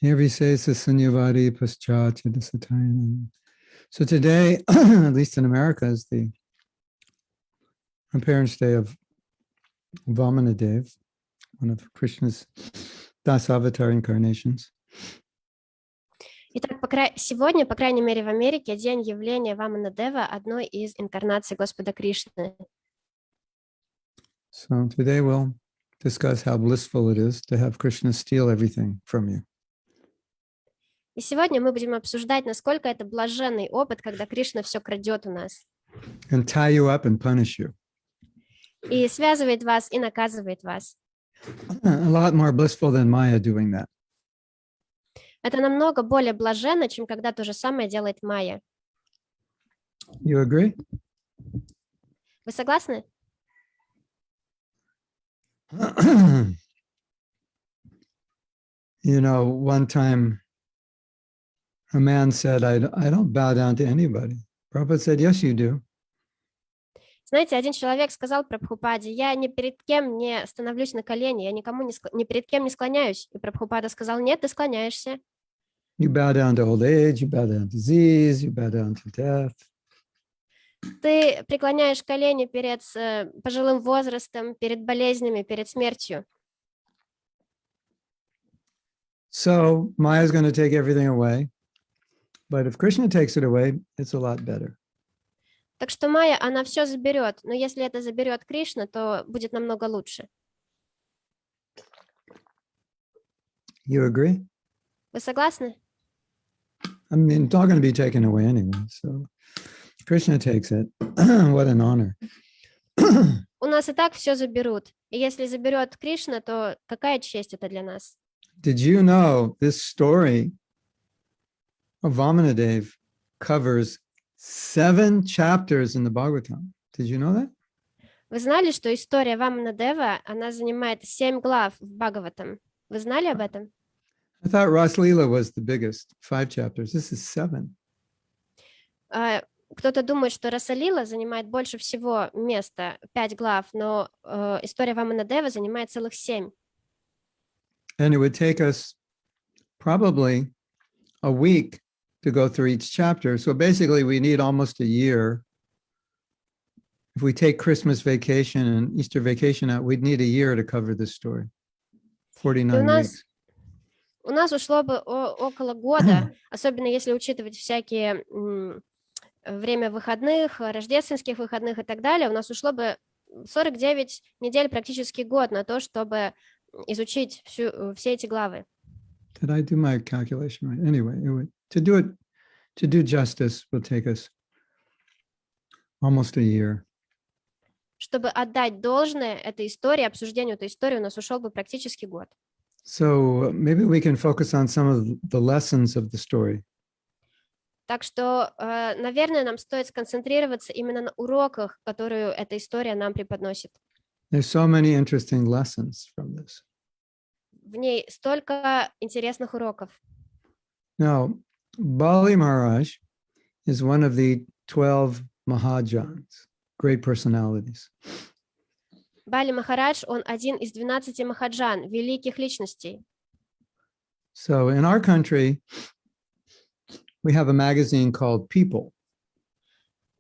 So today, at least in America, is the Appearance Day of Vamanadev, one of Krishna's Dasavatar incarnations. Итак, сегодня, по крайней мере в Америке, день явления Ваманадева, одной из инкарнаций Господа Кришны. So today we'll discuss how blissful it is to have Krishna steal everything from you. И сегодня мы будем обсуждать, насколько это блаженный опыт, когда Кришна все крадет у нас. And tie you up and punish you. И связывает вас, и наказывает вас. A lot more blissful than Maya doing that. Это намного более блаженно, чем когда то же самое делает Майя. You agree? Вы согласны? You know, one time a man said, I don't bow down to anybody. Prabhupada said, yes, you do. Знаете, один человек сказал Прабхупаде: я ни перед кем не становлюсь на колени, я никому ни перед кем не склоняюсь. И Прабхупада сказал: нет, ты склоняешься. You bow down to old age, you bow down to disease, you bow down to death. Ты преклоняешь колени перед пожилым возрастом, перед болезнями, перед смертью. So Maya is going to take everything away. But if Krishna takes it away, it's a lot better. Так что Майя, она все заберет, но если это заберет Кришна, то будет намного лучше. You agree? Вы согласны? I mean, it's all going to be taken away anyway. So Krishna takes it. What an honor. У нас и так все заберут. И если заберет Кришна, то какая честь это для нас? Did you know this story of Vamanadev covers 7 chapters in the Bhagavatam? Did you know that? Вы знали, что история Ваманадева, она занимает 7 глав в Бхагаватам? Вы знали об этом? I thought Ras Leela was the biggest, 5 chapters. This is 7. Кто-то думает, что Расалила занимает больше всего места, 5 глав, но история Ваманадева занимает целых 7. And it would take us probably a week to go through each chapter. So basically we need almost a year. If we take Christmas vacation and Easter vacation out, we'd need a year to cover this story. 49 weeks. У нас ушло бы около года, особенно если учитывать всякие время выходных, рождественских выходных и так далее, у нас ушло бы 49 недель, практически год на то, чтобы изучить все эти главы. Did I do my calculation right? Anyway, to do justice will take us almost a year. Чтобы отдать должное этой истории, обсуждению этой истории, у нас ушел бы практически год. So maybe we can focus on some of the lessons of the story. Так что, наверное, нам стоит сконцентрироваться именно на уроках, которые эта история нам преподносит. There's so many interesting lessons from this. В ней столько интересных уроков. Now, Bali Maharaj is one of the 12 Mahajans, great personalities. Бали Махарадж, он один из 12 Махаджан, великих личностей. So in our country, we have a magazine called People.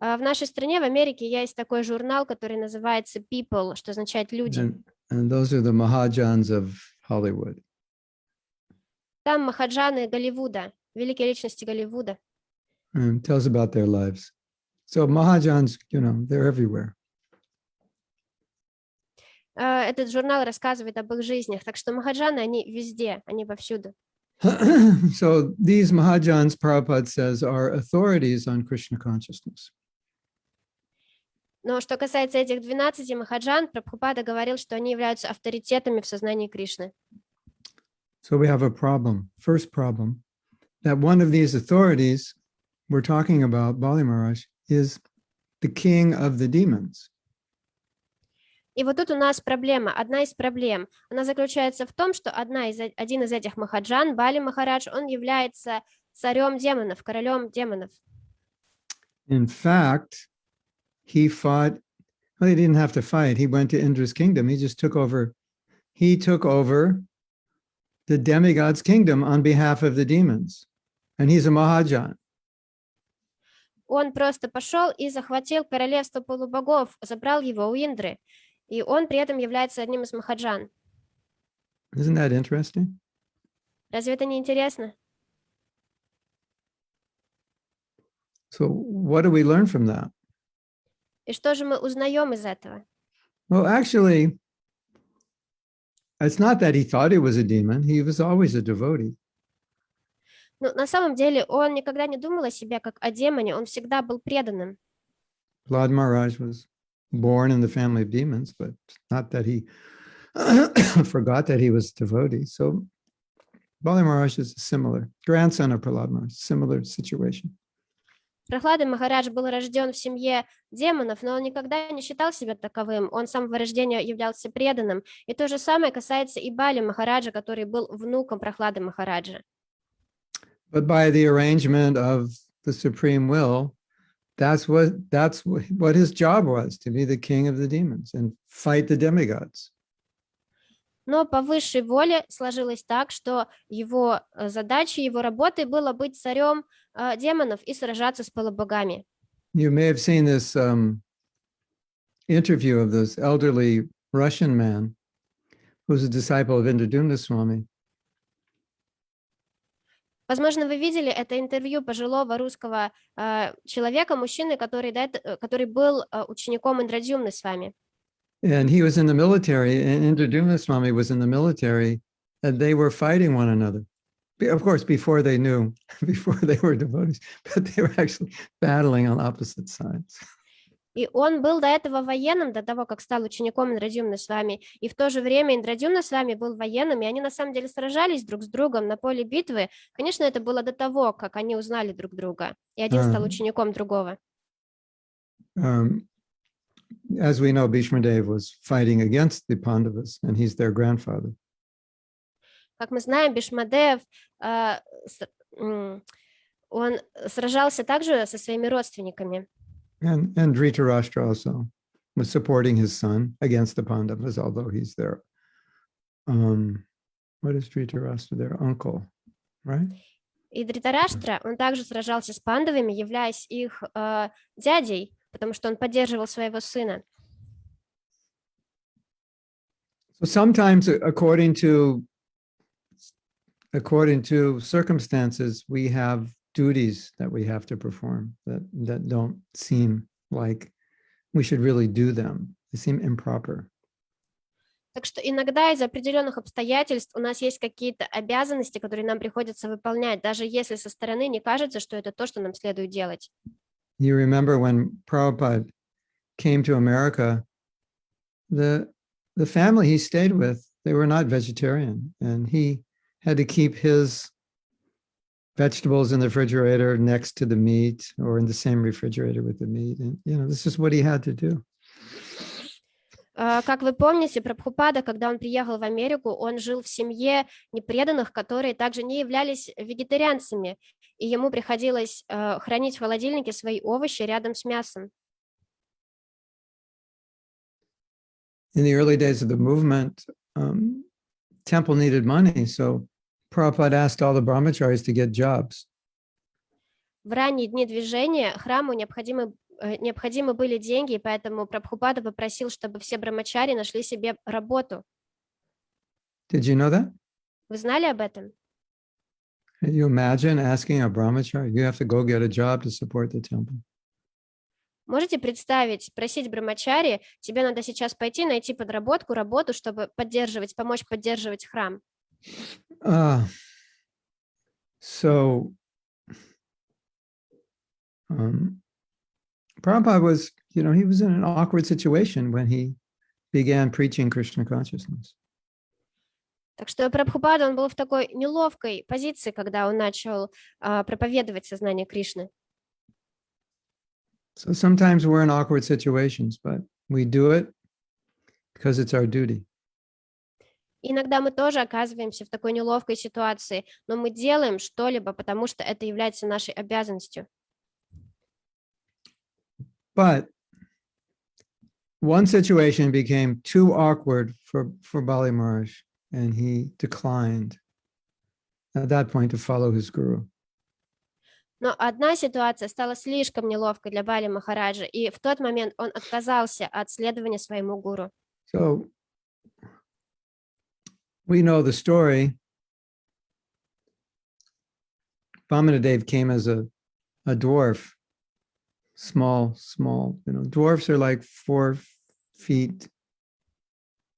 В нашей стране, в Америке, есть такой журнал, который называется People, что означает люди. And those are the Mahajans of Hollywood. Там Махаджаны Голливуда, великие личности Голливуда. And tells about their lives. So Mahajans, you know, they're everywhere. Этот журнал рассказывает об их жизнях, так что Махаджаны, они везде, они повсюду. So these Mahajans, Prabhupada says, are authorities on Krishna consciousness. Но что касается этих 12 Махаджан, Прабхупада говорил, что они являются авторитетами в сознании Кришны. So we have a problem. First problem, that one of these authorities we're talking about, Bali Maharaj, is the king of the demons. И вот тут у нас проблема, одна из проблем. Она заключается в том, что один из этих Махаджан, Бали Махарадж, он является царем демонов, королем демонов. In fact, he fought, well, he didn't have to fight. He went to Indra's kingdom. He just took over. He took over the demigod's kingdom on behalf of the demons. And he's a Mahajan. Он просто пошел и захватил королевство полубогов, забрал его у Индры. И он при этом является одним из махаджан. Isn't that interesting? Разве это не интересно? So what do we learn from that? И что же мы узнаем из этого? Well, actually, it's not that he thought he was a demon. He was always a devotee. Ну, на самом деле, он никогда не думал о себе как о демоне, он всегда был преданным. Prahlad Maharaj was born in the family of demons, but not that he forgot that he was a devotee. So Bali Maharaj is similar, grandson of Prahlad Maharaj, similar situation. Прохлада Махарадж был рожден в семье демонов, но он никогда не считал себя таковым. Он с самого рождения являлся преданным. И то же самое касается и Бали Махараджа, который был внуком Прохлады Махараджа. But by the arrangement of the supreme will, that's what his job was, to be the king of the demons and fight the demigods. Но по высшей воле сложилось так, что его задачей, его работой было быть царем демонов и сражаться с полубогами. You may have seen this interview of this elderly Russian man who's a disciple of Indradumna Swami. Возможно, вы видели это интервью пожилого русского человека, мужчины, который был учеником Индрадюмны с вами. And he was in the military, and Indradumna Swami was in the military, and they were fighting one another. Of course, before they knew, before they were devotees, but they were actually battling on opposite sides. И он был до этого военным, до того, как стал учеником Индрадюмны с вами. И в то же время Индрадюмна с вами был военным, и они на самом деле сражались друг с другом на поле битвы. Конечно, это было до того, как они узнали друг друга, и один стал учеником другого. As we know, Bhishma Dev was fighting against the Pandavas, and he's their grandfather. Как мы знаем, Бишмадев, он сражался также со своими родственниками. And Dhritarashtra also was supporting his son against the Pandavas, although he's their, what is Dhritarashtra? Their uncle, right? И Дритараштра, он также сражался с пандавами, являясь их дядей, потому что он поддерживал своего сына. So sometimes, according to circumstances, we have duties that we have to perform that don't seem like we should really do them. They seem improper. Так что иногда из определенных обстоятельств у нас есть какие-то обязанности, которые нам приходится выполнять, даже если со стороны не кажется, что это то, что нам следует делать. You remember when Prabhupada came to America, the family he stayed with, they were not vegetarian, and he had to keep his vegetables in the refrigerator next to the meat or in the same refrigerator with the meat. And, this is what he had to do. Как вы помните, Прабхупада, когда он приехал в Америку, он жил в семье непреданных, которые также не являлись вегетарианцами, и ему приходилось хранить в холодильнике свои овощи рядом с мясом. In the early days of the movement, temple needed money, so Prabhupada asked all the brahmacharis to get jobs. В ранние дни движения храму необходимы были деньги, и поэтому Прабхупада попросил, чтобы все брамачари нашли себе работу. Did you know that? Вы знали об этом? Can you imagine asking a brahmachari, you have to go get a job to support the temple? Можете представить, просить брамачари, тебе надо сейчас пойти найти подработку, работу, чтобы помочь поддерживать храм. So Prabhupada was, he was in an awkward situation when he began preaching Krishna consciousness. Так что Прабхупада, он был в такой неловкой позиции, когда он начал проповедовать сознание Кришны. So sometimes we're in awkward situations, but we do it because it's our duty. Иногда мы тоже оказываемся в такой неловкой ситуации, но мы делаем что-либо, потому что это является нашей обязанностью. But one situation became too awkward for Bali Maharaj, and he declined at that point to follow his guru. Но одна ситуация стала слишком неловкой для Бали Махараджа, и в тот момент он отказался от следования своему гуру. So we know the story. Vamanadev came as a dwarf, small, dwarfs are like 4 feet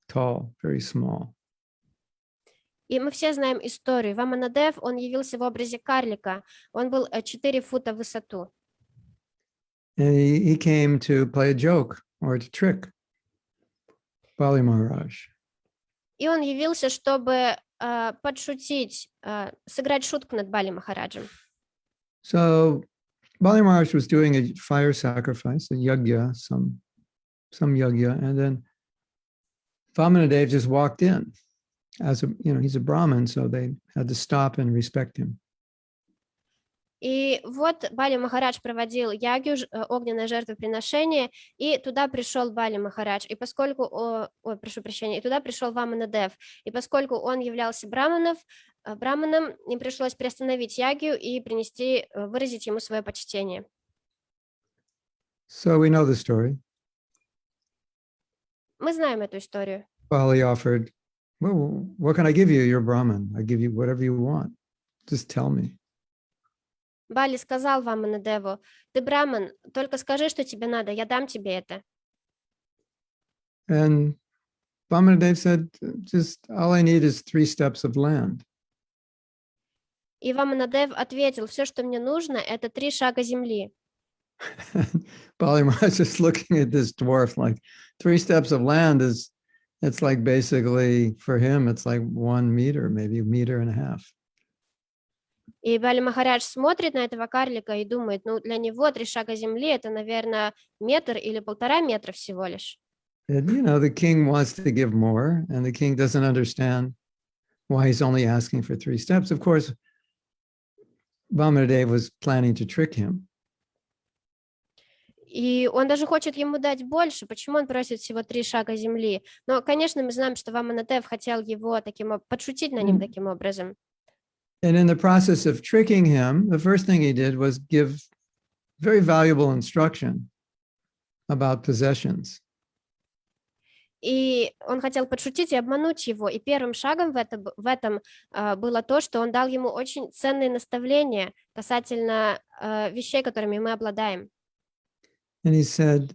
tall, very small. И мы все знаем историю. Ваманадев, он явился в образе карлика. Он был 4 фута в высоту. And he came to play a joke or to trick Bali Maharaj. И он явился, чтобы подшутить, сыграть шутку над Бали Махараджем. So Bali Maharaj was doing a fire sacrifice, a yagya, some yagya, and then Vamanadev just walked in. As a, he's a Brahmin, so they had to stop and respect him. И вот Бали Махарадж проводил ягью, огненное жертвоприношение, и туда пришел Бали Махарадж, и поскольку, и туда пришел Ваманадев, и поскольку он являлся браманом, им пришлось приостановить ягью и выразить ему свое почтение. So we know the story. Мы знаем эту историю. Bali offered, well, what can I give you? You're Brahmin. I give you whatever you want. Just tell me. Бали сказал Ваманадеву: ты браман, только скажи, что тебе надо, я дам тебе это. And Vamanadev said, just all I need is 3 steps of land. И Ваманадев ответил: все, что мне нужно, это 3 шага земли. Bali Maharaj is looking at this dwarf like 3 steps of land it's like basically for him, it's like 1 meter, maybe 1.5 meters. И Бали Махарадж смотрит на этого карлика и думает, для него 3 шага земли это, наверное, 1 метр или 1,5 метра всего лишь. And, the king wants to give more, and the king doesn't understand why he's only asking for 3 steps. Of course, Vamanadev was planning to trick him. И он даже хочет ему дать больше. Почему он просит всего 3 шага земли? Но, конечно, мы знаем, что Ваманадев хотел его подшутить на ним таким образом. And in the process of tricking him, the first thing he did was give very valuable instruction about possessions. И он хотел подшутить и обмануть его. И первым шагом в этом было то, что он дал ему очень ценные наставления касательно вещей, которыми мы обладаем. And he said,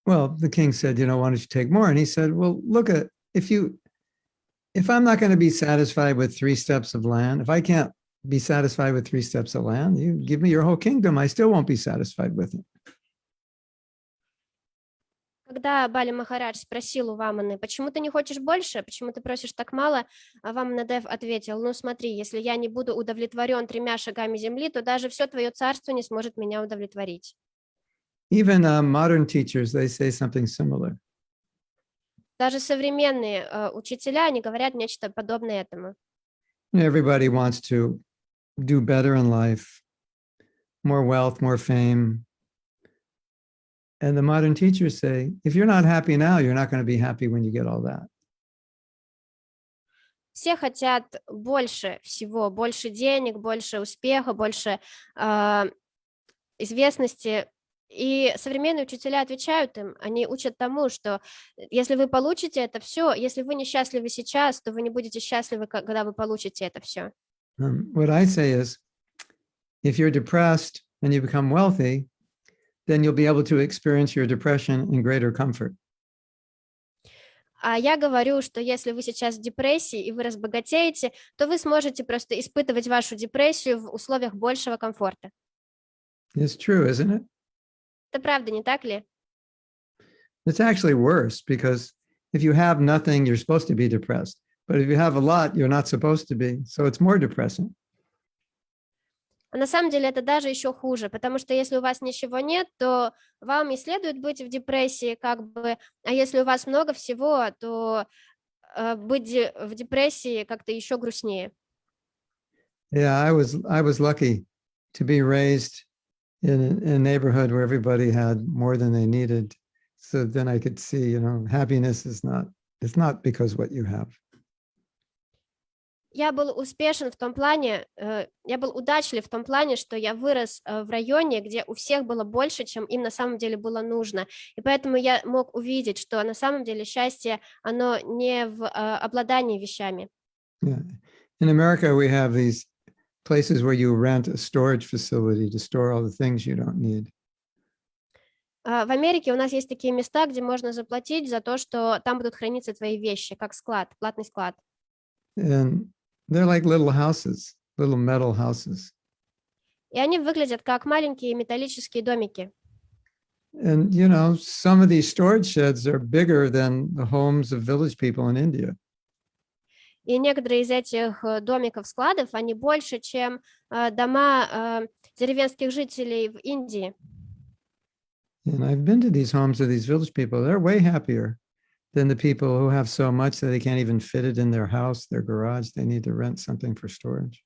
well, the king said, why don't you take more? And he said, well, look at, if I'm not going to be satisfied with 3 steps of land, if I can't be satisfied with 3 steps of land, you give me your whole kingdom, I still won't be satisfied with it. Когда Бали Махарадж спросил у Ваманы: почему ты не хочешь больше, почему ты просишь так мало, а Ваманадев ответил: смотри, если я не буду удовлетворен 3 шагами земли, то даже все твое царство не сможет меня удовлетворить. Even modern teachers, they say something similar. Даже современные учителя, они говорят нечто подобное этому. Everybody wants to do better in life, more wealth, more fame. And the modern teachers say, if you're not happy now, you're not going to be happy when you get all that. Все хотят больше всего, больше денег, больше успеха, больше известности. И современные учителя отвечают им, они учат тому, что если вы получите это все, если вы несчастливы сейчас, то вы не будете счастливы, когда вы получите это все. What I say is, if you're depressed and you become wealthy, then you'll be able to experience your depression in greater comfort. А я говорю, что если вы сейчас в депрессии и вы разбогатеете, то вы сможете просто испытывать вашу депрессию в условиях большего комфорта. It's true, isn't it? Это правда, не так ли? It's actually worse, because if you have nothing, you're supposed to be depressed. But if you have a lot, you're not supposed to be. So it's more depressing. А на самом деле это даже еще хуже, потому что если у вас ничего нет, то вам не следует быть в депрессии, а если у вас много всего, то быть в депрессии как-то еще грустнее. Yeah, I was lucky to be raised in a neighborhood where everybody had more than they needed. So then I could see, happiness is not, it's not because what you have. я был успешен в том плане, я был удачлив в том плане, что я вырос в районе, где у всех было больше, чем им на самом деле было нужно. И поэтому я мог увидеть, что на самом деле счастье, оно не в обладании вещами. Yeah. In America, we have these places where you rent a storage facility to store all the things you don't need. В Америке у нас есть такие места, где можно заплатить за то, что там будут храниться твои вещи, как склад, платный склад. And they're like little houses, little metal houses. И они выглядят как маленькие металлические домики. And, you know, some of these storage sheds are bigger than the homes of village people in India. И некоторые из этих домиков-складов, они больше, чем дома деревенских жителей в Индии. And I've been to these homes of these village people. They're way happier than the people who have so much that they can't even fit it in their house, their garage. They need to rent something for storage.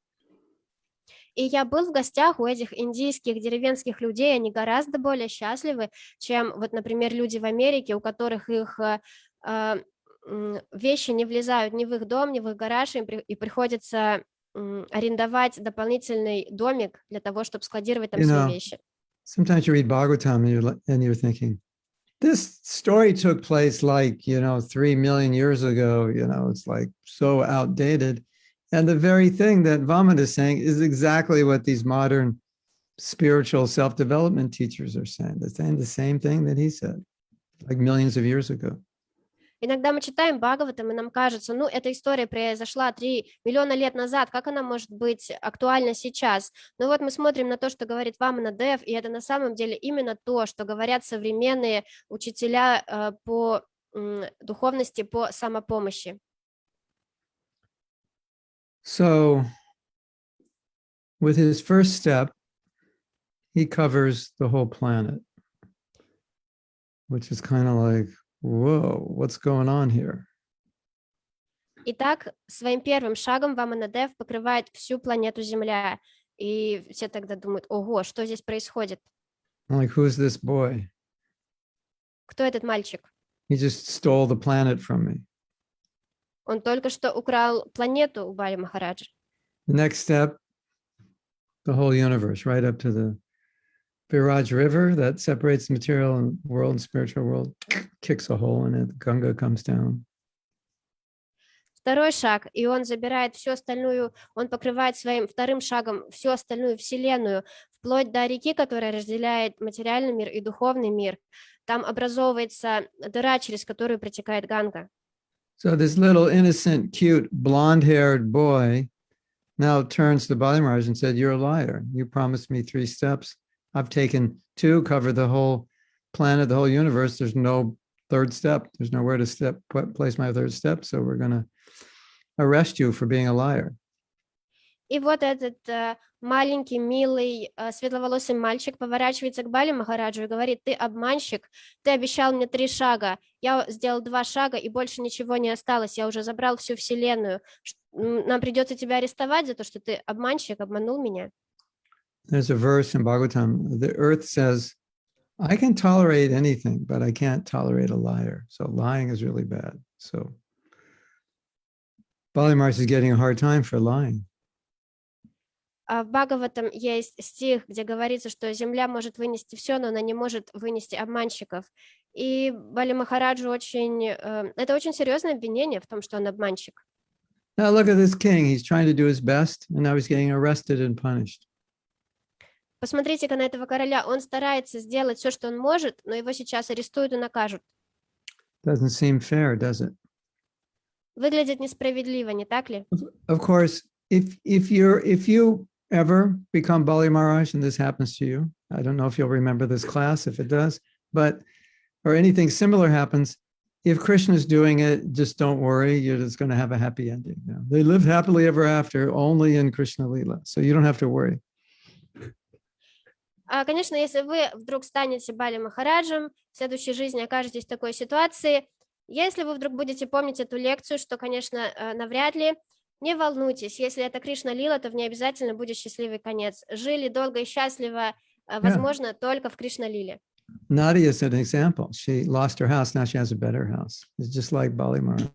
И я был в гостях у этих индийских деревенских людей, они гораздо более счастливы, чем, вот, например, люди в Америке, у которых их вещи не влезают ни в их дом, ни в их гараж, и приходится арендовать дополнительный домик для того, чтобы складировать там свои вещи. Sometimes you read Bhagavatam and you're thinking, this story took place like, 3 million years ago, it's like so outdated. And the very thing that Vamana is saying is exactly what these modern spiritual self-development teachers are saying. They're saying the same thing that he said, like millions of years ago. Иногда мы читаем Бхагаватам, и нам кажется, эта история произошла 3 миллиона лет назад, как она может быть актуальна сейчас? Но вот мы смотрим на то, что говорит Вамана Дев, и это на самом деле именно то, что говорят современные учителя по духовности, по самопомощи. So, with his first step, he covers the whole planet, which is kind of like, whoa, what's going on here? Итак, своим первым шагом Вамана Дев покрывает всю планету Земля, и все тогда думают, ого, что здесь происходит? I'm like, who's this boy? Кто этот мальчик? He just stole the planet from me. Он только что украл планету у Бали Махараджа. The next step, the whole universe, right up to the Viraj River that separates the material world and spiritual world, kicks a hole in it. Ganga comes down. Второй шаг, и он забирает всю остальную, он покрывает своим вторым шагом всю остальную вселенную, вплоть до реки, которая разделяет материальный мир и духовный мир. Там образовывается дыра, через которую протекает Ганга. So this little innocent, cute, blonde-haired boy now turns to Bali Maharaj and said, you're a liar. You promised me 3 steps. I've taken 2, covered the whole planet, the whole universe. There's no 3rd step. There's nowhere to place my 3rd step. So we're going to arrest you for being a liar. И вот этот маленький, милый, светловолосый мальчик поворачивается к Бали Махараджу и говорит, ты обманщик, ты обещал мне 3 шага, я сделал 2 шага, и больше ничего не осталось, я уже забрал всю вселенную. Нам придется тебя арестовать за то, что ты обманщик, обманул меня. There's a verse in Bhagavatam, the earth says, I can tolerate anything, but I can't tolerate a liar. So lying is really bad. So Bali Maharaj is getting a hard time for lying. В Бхагаватам есть стих, где говорится, что земля может вынести все, но она не может вынести обманщиков. И Бали Махараджу это очень серьезное обвинение в том, что он обманщик. Now look at this king. He's trying to do his best, and now he's getting arrested and punished. Посмотрите-ка на этого короля. Он старается сделать все, что он может, но его сейчас арестуют и накажут. Doesn't seem fair, does it? Выглядит несправедливо, не так ли? Of course, if you ever become Bali Maharaj and this happens to you, I don't know if you'll remember this class, if it does, or anything similar happens, if Krishna is doing it, just don't worry, you're just going to have a happy ending. You know? They live happily ever after only in Krishna Lila, so you don't have to worry. Конечно, если вы вдруг станете Бали Махараджем, в следующей жизни окажетесь в такой ситуации, если вы вдруг будете помнить эту лекцию, что, конечно, навряд ли, не волнуйтесь, если это Кришна Лила, то в ней обязательно будет счастливый конец. Жили долго и счастливо, возможно, только в Кришна Лиле. Nadia is an example. She lost her house, now she has a better house. It's just like Bali Maharaj.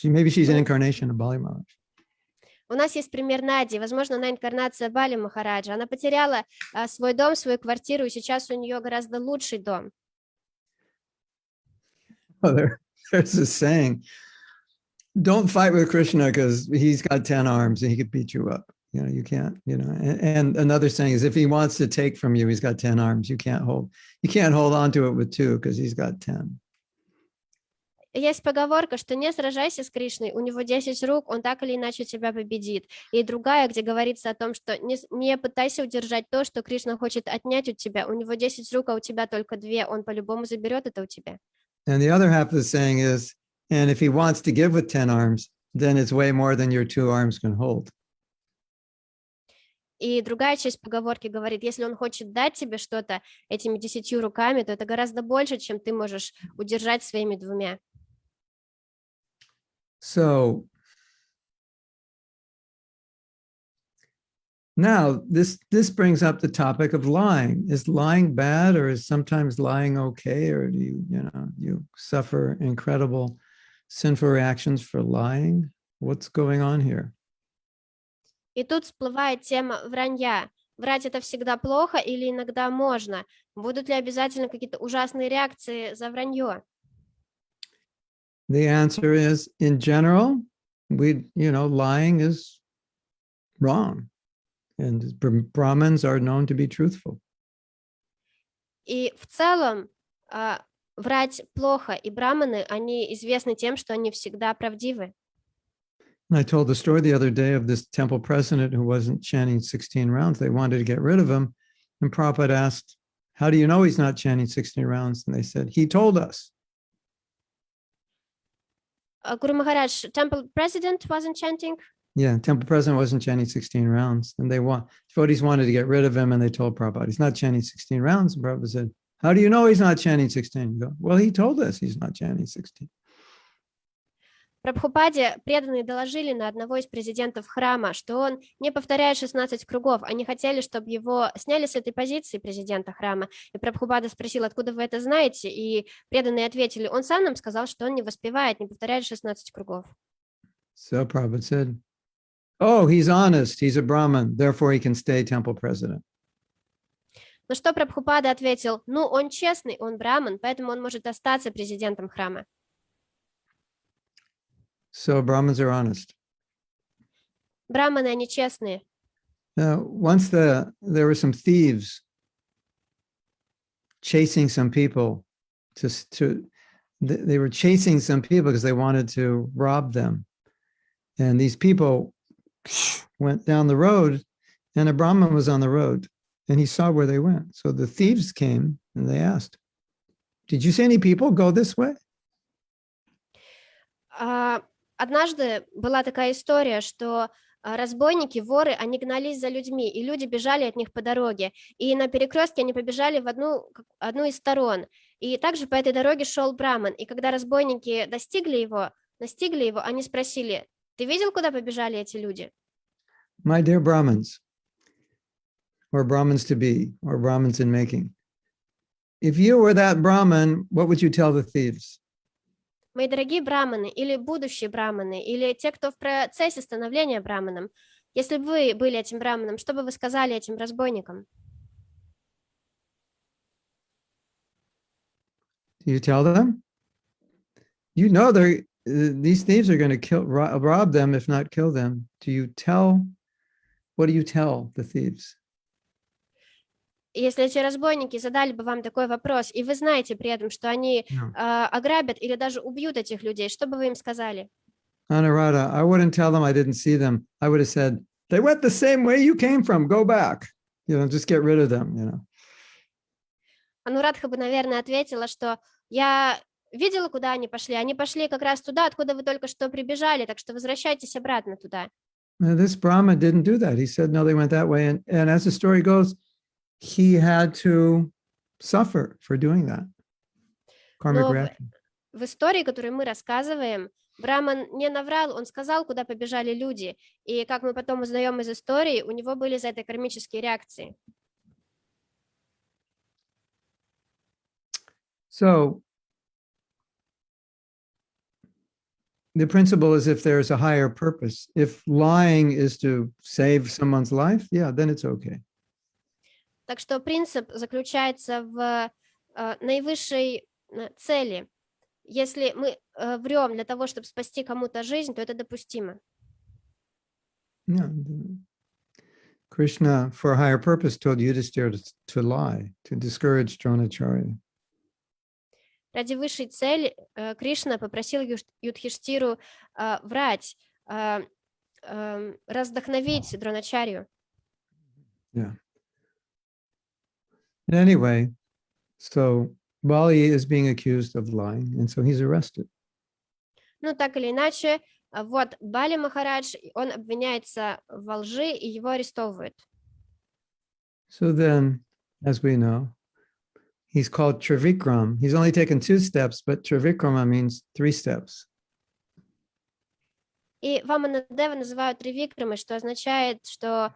Maybe she's an incarnation of Bali Maharaj. У нас есть пример Нади, возможно, она инкарнация Бали Махараджа. Она потеряла свой дом, свою квартиру, и сейчас у нее гораздо лучший дом. Well, there's a saying, don't fight with Krishna because he's got 10 arms and he could beat you up. You can't, and another saying is if he wants to take from you, he's got 10 arms. You can't hold on to it with 2 because he's got 10. Есть поговорка, что не сражайся с Кришной, у него 10 рук, он так или иначе тебя победит. И другая, где говорится о том, что не пытайся удержать то, что Кришна хочет отнять у тебя. У него 10 рук, а у тебя только 2, он по-любому заберет это у тебя. And the other half of the saying is, and if he wants to give with 10 arms, then it's way more than your 2 arms can hold. И другая часть поговорки говорит, если он хочет дать тебе что-то этими 10 руками, то это гораздо больше, чем ты можешь удержать своими 2. So now this brings up the topic of lying. Is lying bad, or is sometimes lying okay, or do you suffer incredible sinful reactions for lying? What's going on here? И тут всплывает тема вранья. Врать это всегда плохо или иногда можно? Будут ли обязательно какие-то ужасные реакции за вранье? The answer is, in general, lying is wrong. And Brahmins are known to be truthful. И в целом врать плохо, и браманы, они известны тем, что они всегда правдивы. I told the story the other day of this temple president who wasn't chanting 16 rounds. They wanted to get rid of him. And Prabhupada asked, how do you know he's not chanting 16 rounds? And they said, he told us. Guru Maharaj, temple president wasn't chanting? Yeah, temple president wasn't chanting 16 rounds. And devotees wanted to get rid of him. And they told Prabhupada, he's not chanting 16 rounds. And Prabhupada said, how do you know he's not chanting 16? You go, well, he told us he's not chanting 16. Прабхупаде преданные доложили на одного из президентов храма, что он не повторяет 16 кругов. Они хотели, чтобы его сняли с этой позиции президента храма. И Прабхупада спросил, откуда вы это знаете? И преданные ответили, он сам нам сказал, что он не воспевает, не повторяет 16 кругов. So Prabhupada said, oh, he's honest. He's a Brahmin. Therefore, he can stay temple president. На что Прабхупада ответил, он честный, он браман, поэтому он может остаться президентом храма. So Brahmins are honest. Браманы, они честные. Once there were some thieves chasing some people they were chasing some people because they wanted to rob them. And these people went down the road and a Brahmin was on the road and he saw where they went. So the thieves came and they asked, did you see any people go this way? Однажды была такая история, что разбойники, воры, они гнались за людьми, и люди бежали от них по дороге. И на перекрестке они побежали в одну из сторон. И также по этой дороге шел браман. И когда разбойники настигли его, они спросили, ты видел, куда побежали эти люди? My dear Brahmins, or Brahmins to be, or Brahmins in making, if you were that Brahmin, what would you tell the thieves? Мои дорогие браманы, или будущие браманы, или те, кто в процессе становления браманом, если бы вы были этим браманом, что бы вы сказали этим разбойникам? Do you tell them? You know these thieves are going to rob them, if not kill them. What do you tell the thieves? Если эти разбойники задали бы вам такой вопрос, и вы знаете при этом, что они ограбят или даже убьют этих людей, что бы вы им сказали? Anuradha, I wouldn't tell them I didn't see them. I would have said, they went the same way you came from. Go back. Just get rid of them. Анурадха бы, наверное, ответила, что я видела, куда они пошли. Они пошли как раз туда, откуда вы только что прибежали, так что возвращайтесь обратно туда. This Brahma didn't do that. He said, no, they went that way. And as the story goes, he had to suffer for doing that. Karmic reaction. В истории, которую мы рассказываем, Браман не наврал, он сказал, куда побежали люди. И как мы потом узнаем из истории, у него были за это кармические реакции. So the principle is if there's a higher purpose. If lying is to save someone's life, yeah, then it's okay. Так что принцип заключается в наивысшей цели. Если мы врем для того, чтобы спасти кому-то жизнь, то это допустимо. Yeah. Krishna, for a higher purpose, told Yudhishthira to lie, to discourage Dronacharya. Ради высшей цели Кришна попросил Юдхиштиру врать, раздохновить Дроначарью. Yeah. Anyway, so Bali is being accused of lying, and so he's arrested. Ну, так или иначе, вот Бали Махарадж, он обвиняется во лжи, и его арестовывают. So then, as we know, he's called Trivikram. He's only taken 2 steps, but Trivikrama means 3 steps. И Ваманадева называют Тривикрамой, что означает, что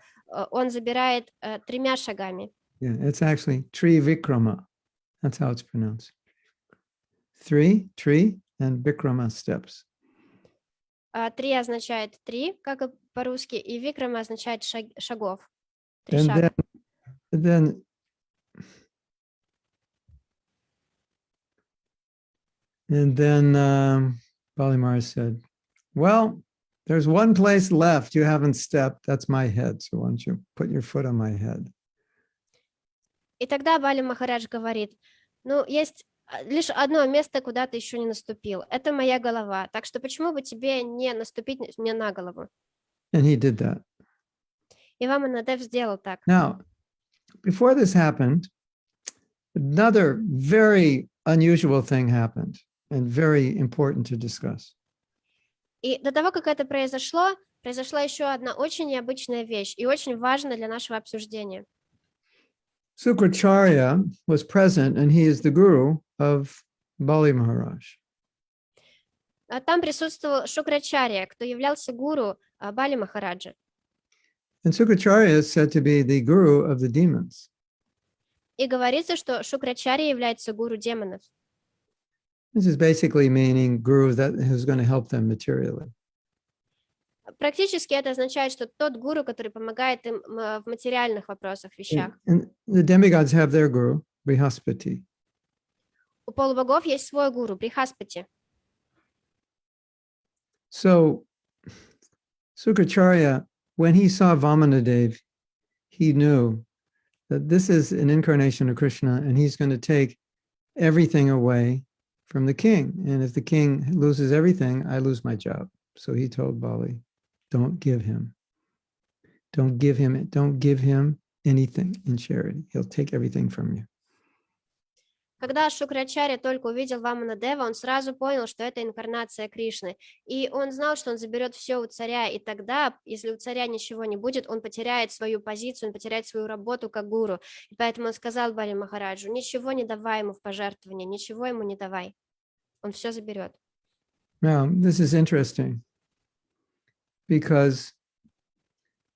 он забирает 3 шагами. Yeah, it's actually Trivikrama. That's how it's pronounced. 3, and Vikrama steps. 3 означает 3, как и по-русски, и Викрама означает шагов. 3 And шага. then Bali Maharaj said, well, there's one place left you haven't stepped. That's my head. So why don't you put your foot on my head? И тогда Бали Махарадж говорит, ну, есть лишь одно место, куда ты еще не наступил. Это моя голова. Так что почему бы тебе не наступить мне на голову? And he did that. И Ваманадев сделал так. Now, before this happened, another very unusual thing happened and very important to discuss. И до того, как это произошла еще одна очень необычная вещь и очень важная для нашего обсуждения. Sukracharya was present, and he is the guru of Bali Maharaj. Там присутствовал Шукрачарья, кто являлся гуру Бали Махараджа. And Sukracharya is said to be the guru of the demons. И говорится, что Шукрачарья является гуру демонов. This is basically meaning guru that who's going to help them materially. Практически это означает, что тот гуру, который помогает им в материальных вопросах, вещах. And the demigods have their guru, Brihaspati. У полубогов есть свой гуру, Брихаспати. So Sukracharya, when he saw Vamanadev, he knew that this is an incarnation of Krishna, and he's going to take everything away from the king. And if the king loses everything, I lose my job. So he told Bali, don't give him anything in charity. He'll take everything from you. Когда Шукрачарья только увидел Ваманадева, он сразу понял, что это инкарнация Кришны. И он знал, что он заберет все у царя. И тогда, если у царя ничего не будет, он потеряет свою позицию, он потеряет свою работу как гуру. И поэтому он сказал Бали Махараджу, ничего не давай ему в пожертвование, ничего ему не давай. Он все заберет. Now, this is interesting because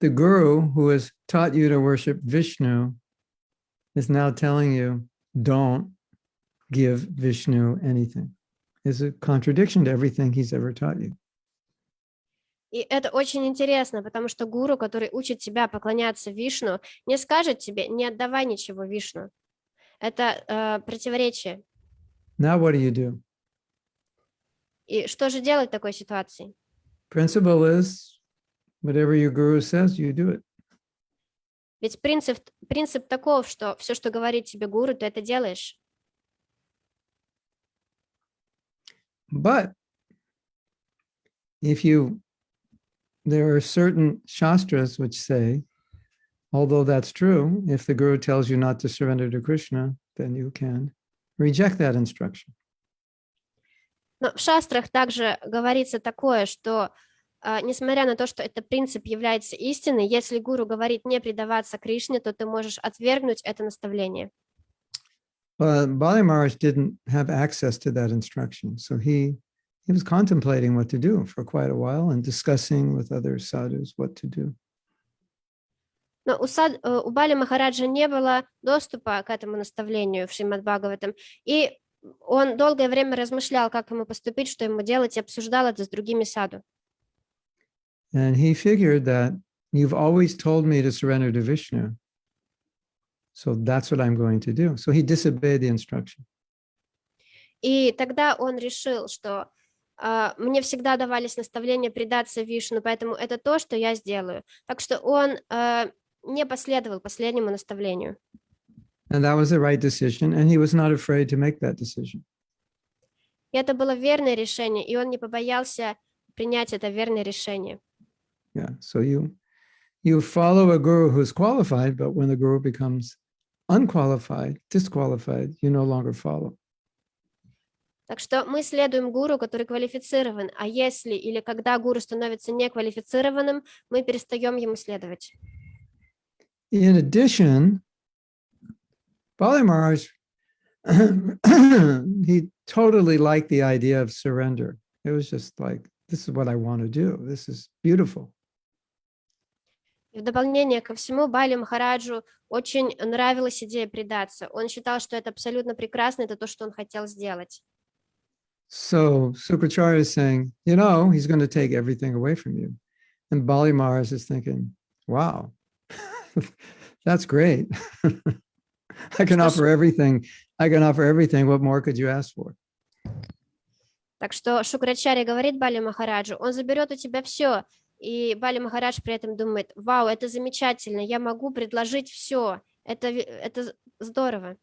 the guru who has taught you to worship Vishnu is now telling you, don't give Vishnu anything. It's a contradiction to everything he's ever taught you. И это очень интересно, потому что гуру, который учит тебя поклоняться Вишну, не скажет тебе, не отдавай ничего Вишну. Это противоречие. Now what do? И что же делать в такой ситуации? Principle is, whatever your guru says, you do it. Ведь принцип таков, что все, что говорит тебе гуру, ты это делаешь. But there are certain shastras which say, although that's true, if the guru tells you not to surrender to Krishna, then you can reject that instruction. Но в шастрах также говорится такое, что несмотря на то, что этот принцип является истиной, если гуру говорит не предаваться Кришне, то ты можешь отвергнуть это наставление. Bali Maharaj didn't have access to that instruction, so he was contemplating what to do for quite a while and discussing with other sadhus what to do. Но у Бали Махараджа не было доступа к этому наставлению в Шримад Бхагаватам, и Он долгое время размышлял, как ему поступить, что ему делать, и обсуждал это с другими саду. And he figured that you've always told me to surrender to Vishnu. So that's what I'm going to do. So he disobeyed the instruction. И тогда он решил, что мне всегда давались наставления предаться Вишну, поэтому это то, что я сделаю. Так что он не последовал последнему наставлению. And that was the right decision. And he was not afraid to make that decision. И это было верное решение, и он не побоялся принять это верное решение. Yeah. So you follow a guru who's qualified, but when the guru becomes unqualified, disqualified, you no longer follow. Так что мы следуем гуру, который квалифицирован, а если или когда гуру становится неквалифицированным, мы перестаем ему следовать. In addition, Bali Maharaj, he totally liked the idea of surrender. It was just like, this is what I want to do. This is beautiful. И в дополнение ко всему, Бали Махараджу очень нравилась идея предаться. Он считал, что это абсолютно прекрасно, это то, что он хотел сделать. So Sukracharya is saying, you know, he's going to take everything away from you. And Bali Maharaj is thinking, wow, that's great. I can offer everything. I can offer everything. What more could you ask for? Так что Шукрачарья говорит Бали Махараджу, он заберет у тебя все. И Бали Махарадж при этом думает, вау, это замечательно, я могу предложить все. Это здорово.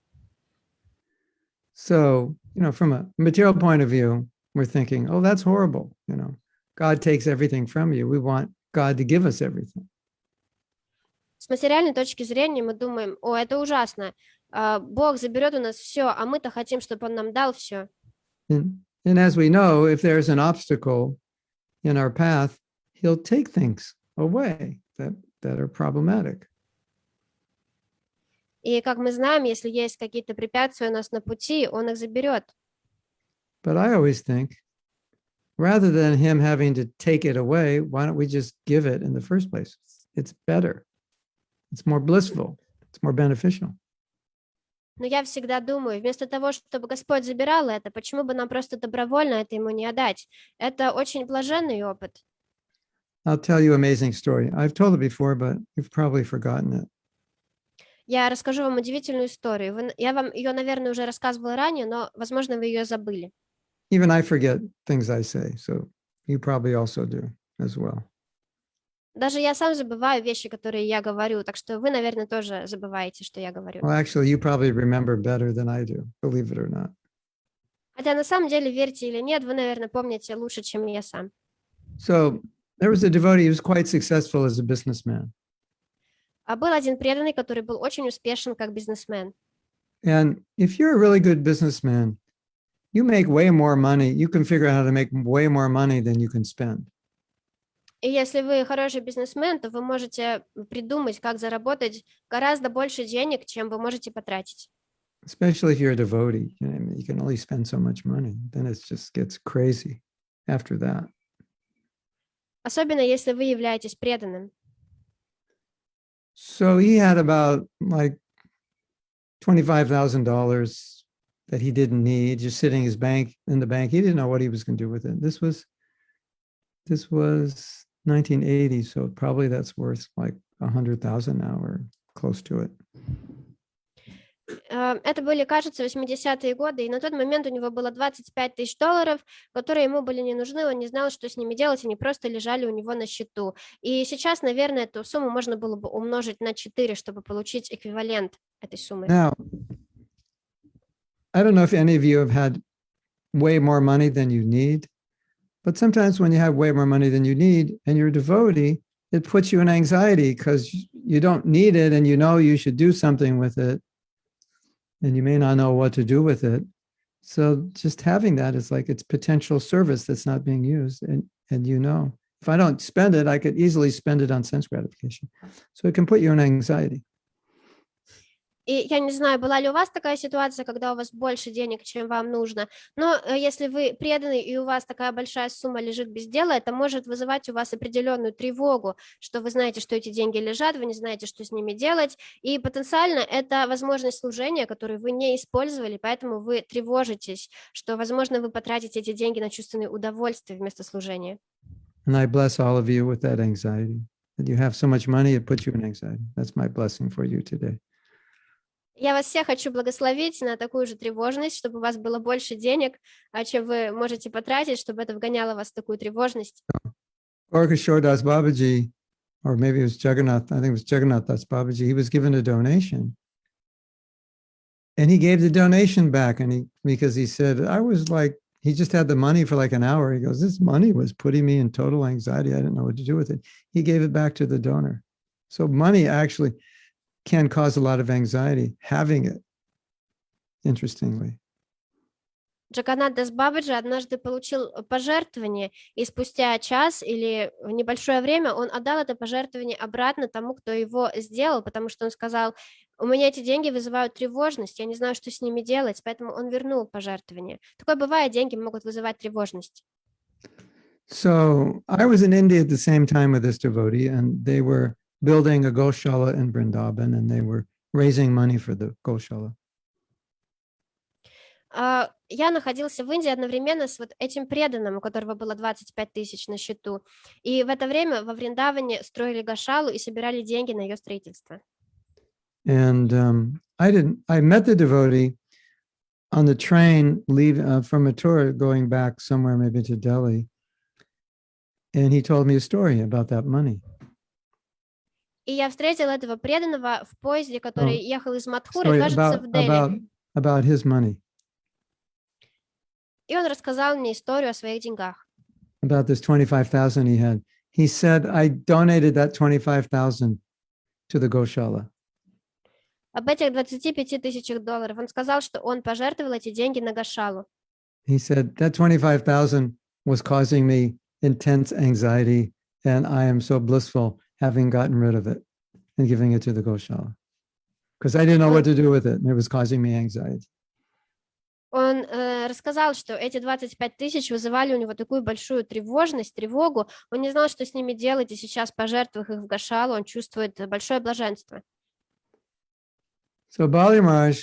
So, you know, from a material point of view, we're thinking, oh, that's horrible. You know, God takes everything from you. We want God to give us everything. С материальной точки зрения мы думаем, о, это ужасно. Бог заберет у нас все, а мы-то хотим, чтобы Он нам дал все. And as we know, if there's an obstacle in our path, He'll take things away that are problematic. И как мы знаем, если есть какие-то препятствия у нас на пути, Он их заберет. But I always think, rather than Him having to take it away, why don't we just give it in the first place? It's better. It's more blissful. It's more beneficial. Но я всегда думаю, вместо того, чтобы Господь забирал это, почему бы нам просто добровольно это Ему не отдать? Это очень блаженный опыт. I'll tell you an amazing story. I've told it before, but you've probably forgotten it. Я расскажу вам удивительную историю. Я вам ее, наверное, уже рассказывала ранее, но, возможно, вы ее забыли. Even I forget things I say, so you probably also do as well. Даже я сам забываю вещи, которые я говорю, так что вы, наверное, тоже забываете, что я говорю. Well, actually, you probably remember better than I do, believe it or not. Хотя на самом деле, верьте или нет, вы, наверное, помните лучше, чем я сам. So there was a devotee who was quite successful as a businessman. А был один преданный, который был очень успешен как бизнесмен. And if you're a really good businessman, you make way more money. You can figure out how to make way more money than you can spend. И если вы хороший бизнесмен, то вы можете придумать, как заработать гораздо больше денег, чем вы можете потратить. Especially if you're a devotee, you can only spend so much money. Then it just gets crazy after that. Особенно если вы являетесь преданным. So he had about like $25,000 that he didn't need, just sitting in the bank. He didn't know what he was going to do with it. This was 1980, so probably that's worth like 100,000 now or close to it. Это были, кажется, 80-е годы, и на тот момент у него было $25 тысяч, которые ему были не нужны, он не знал, что с ними делать, они просто лежали у него на счету. И сейчас, наверное, эту сумму можно было бы умножить на 4, чтобы получить эквивалент этой суммы. Now, I don't know if any of you have had way more money than you need, but sometimes when you have way more money than you need and you're a devotee, it puts you in anxiety because you don't need it and you know you should do something with it. And you may not know what to do with it. So just having that is like it's potential service that's not being used. And you know, if I don't spend it, I could easily spend it on sense gratification. So it can put you in anxiety. И я не знаю, была ли у вас такая ситуация, когда у вас больше денег, чем вам нужно, но если вы преданы и у вас такая большая сумма лежит без дела, это может вызывать у вас определенную тревогу, что вы знаете, что эти деньги лежат, вы не знаете, что с ними делать, и потенциально это возможность служения, которую вы не использовали, поэтому вы тревожитесь, что, возможно, вы потратите эти деньги на чувственные удовольствия вместо служения. And I bless all of you with that anxiety. That you have so much money, it puts you in anxiety. That's my blessing for you today. Я вас всех хочу благословить на такую же тревожность, чтобы у вас было больше денег, чем вы можете потратить, чтобы это вгоняло вас в такую тревожность. Orkashore Das Babaji, or maybe it was Jagannath, I think it was Jagannath Das Babaji, he was given a donation. And he gave the donation back, and because he said, I was like, he just had the money for like an hour. He goes, this money was putting me in total anxiety. I didn't know what to do with it. He gave it back to the donor. So money actually can cause a lot of anxiety, having it, interestingly. Джаганнат Дас Бабаджи однажды получил пожертвование, и спустя час или небольшое время он отдал это пожертвование обратно тому, кто его сделал, потому что он сказал, у меня эти деньги вызывают тревожность, я не знаю, что с ними делать, поэтому он вернул пожертвование. Такое бывает, деньги могут вызывать тревожность. So I was in India at the same time with this devotee, and they were building a Goshala in Vrindavan, and they were raising money for the Goshala. Я находился в Индии одновременно с вот этим преданным, у которого было 25 тысяч на счету. И в это время во Вриндаване строили гошалу и собирали деньги на ее строительство. And I met the devotee on the train from Mathura going back somewhere, maybe to Delhi. And he told me a story about that money. И я встретила этого преданного в поезде, который ехал из Мадхуры, Story кажется, в Дели. about his money. И он рассказал мне историю о своих деньгах. About this 25,000 he had. He said, I donated that 25,000 to the Goshala. Об этих 25 тысячах долларов. Он сказал, что он пожертвовал эти деньги на гошалу. He said, that 25,000 was causing me intense anxiety, and I am so blissful having gotten rid of it and giving it to the Goshala. Because I didn't know what to do with it, and it was causing me anxiety. Он рассказал, что эти 25 тысяч вызывали у него такую большую тревожность, тревогу. Он не знал, что с ними делать, и сейчас, пожертвовав их в гошалу, он чувствует большое блаженство. So Bali Maharaj,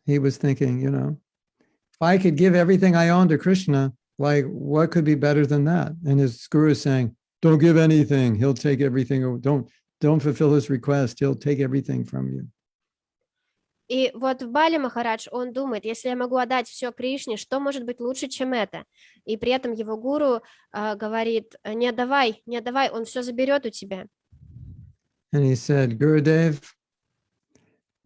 he was thinking, if I could give everything I own to Krishna, like what could be better than that? And his guru is saying, don't give anything. He'll take everything. Don't fulfill his request. He'll take everything from you. И вот в Бали Махарадж, он думает, если я могу отдать все Кришне, что может быть лучше, чем это? И при этом его гуру говорит, не отдавай, он все заберет у тебя. And he said, Gurudev,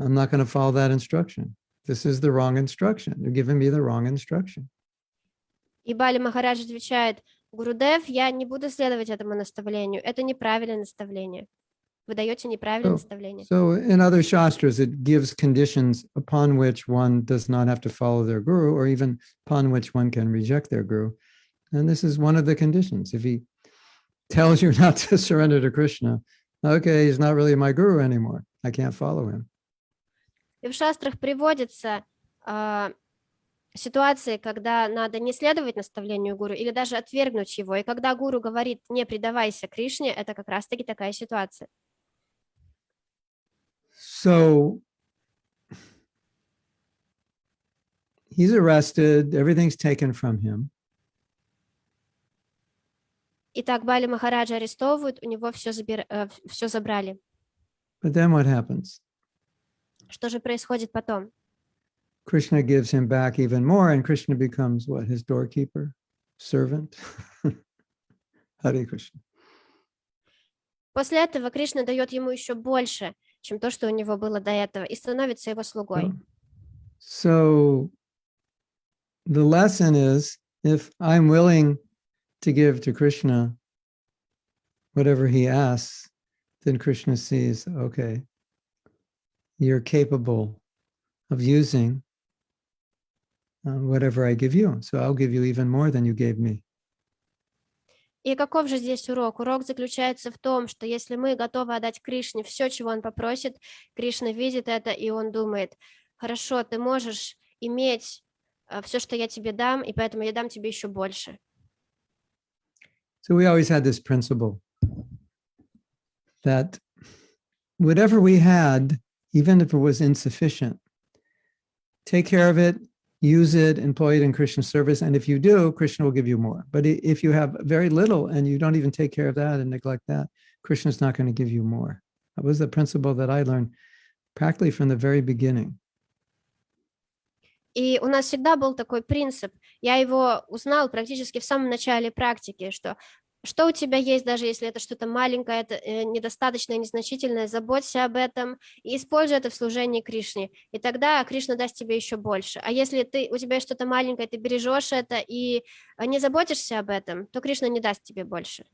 I'm not going to follow that instruction. This is the wrong instruction. You're giving me the wrong instruction. И Бали Махарадж отвечает, Гурудев, я не буду следовать этому наставлению. Это неправильное наставление. Вы даете неправильное наставление. So in other shastras, it gives conditions upon which one does not have to follow their guru, or even upon which one can reject their guru. And this is one of the conditions. If he tells you not to surrender to Krishna, okay, he's not really my guru anymore. I can't follow him. И в шастрах приводятся ситуации, когда надо не следовать наставлению гуру или даже отвергнуть его. И когда гуру говорит «не предавайся Кришне», это как раз-таки такая ситуация. So he's arrested, everything's taken from him. Итак, Бали Махараджа арестовывают, у него все забрали. But then what happens? Что же происходит потом? Krishna gives him back even more, and Krishna becomes what? His doorkeeper, servant. Hare Krishna. После этого Кришна дает ему еще больше, чем то, что у него было до этого, и становится его слугой. So the lesson is, if I'm willing to give to Krishna whatever he asks, then Krishna sees, okay, you're capable of using whatever I give you. So I'll give you even more than you gave me. И каков же здесь урок? Урок заключается в том, что если мы готовы отдать Кришне все, чего он попросит, Кришна видит это, и он думает: хорошо, ты можешь иметь все, что я тебе дам, и поэтому я дам тебе еще больше. So we always had this principle that whatever we had, even if it was insufficient, take care of it, use it, employ it in Krishna's service. And if you do, Krishna will give you more. But if you have very little and you don't even take care of that and neglect that, Krishna's not going to give you more. That was the principle that I learned practically from the very beginning. И у нас всегда был такой принцип. Я его узнал практически в самом начале практики, что у тебя есть, даже если это что-то маленькое, это недостаточное, незначительное, заботься об этом и используй это в служении Кришне. И тогда Кришна даст тебе еще больше. А если у тебя есть что-то маленькое, ты бережешь это и не заботишься об этом, то Кришна не даст тебе больше.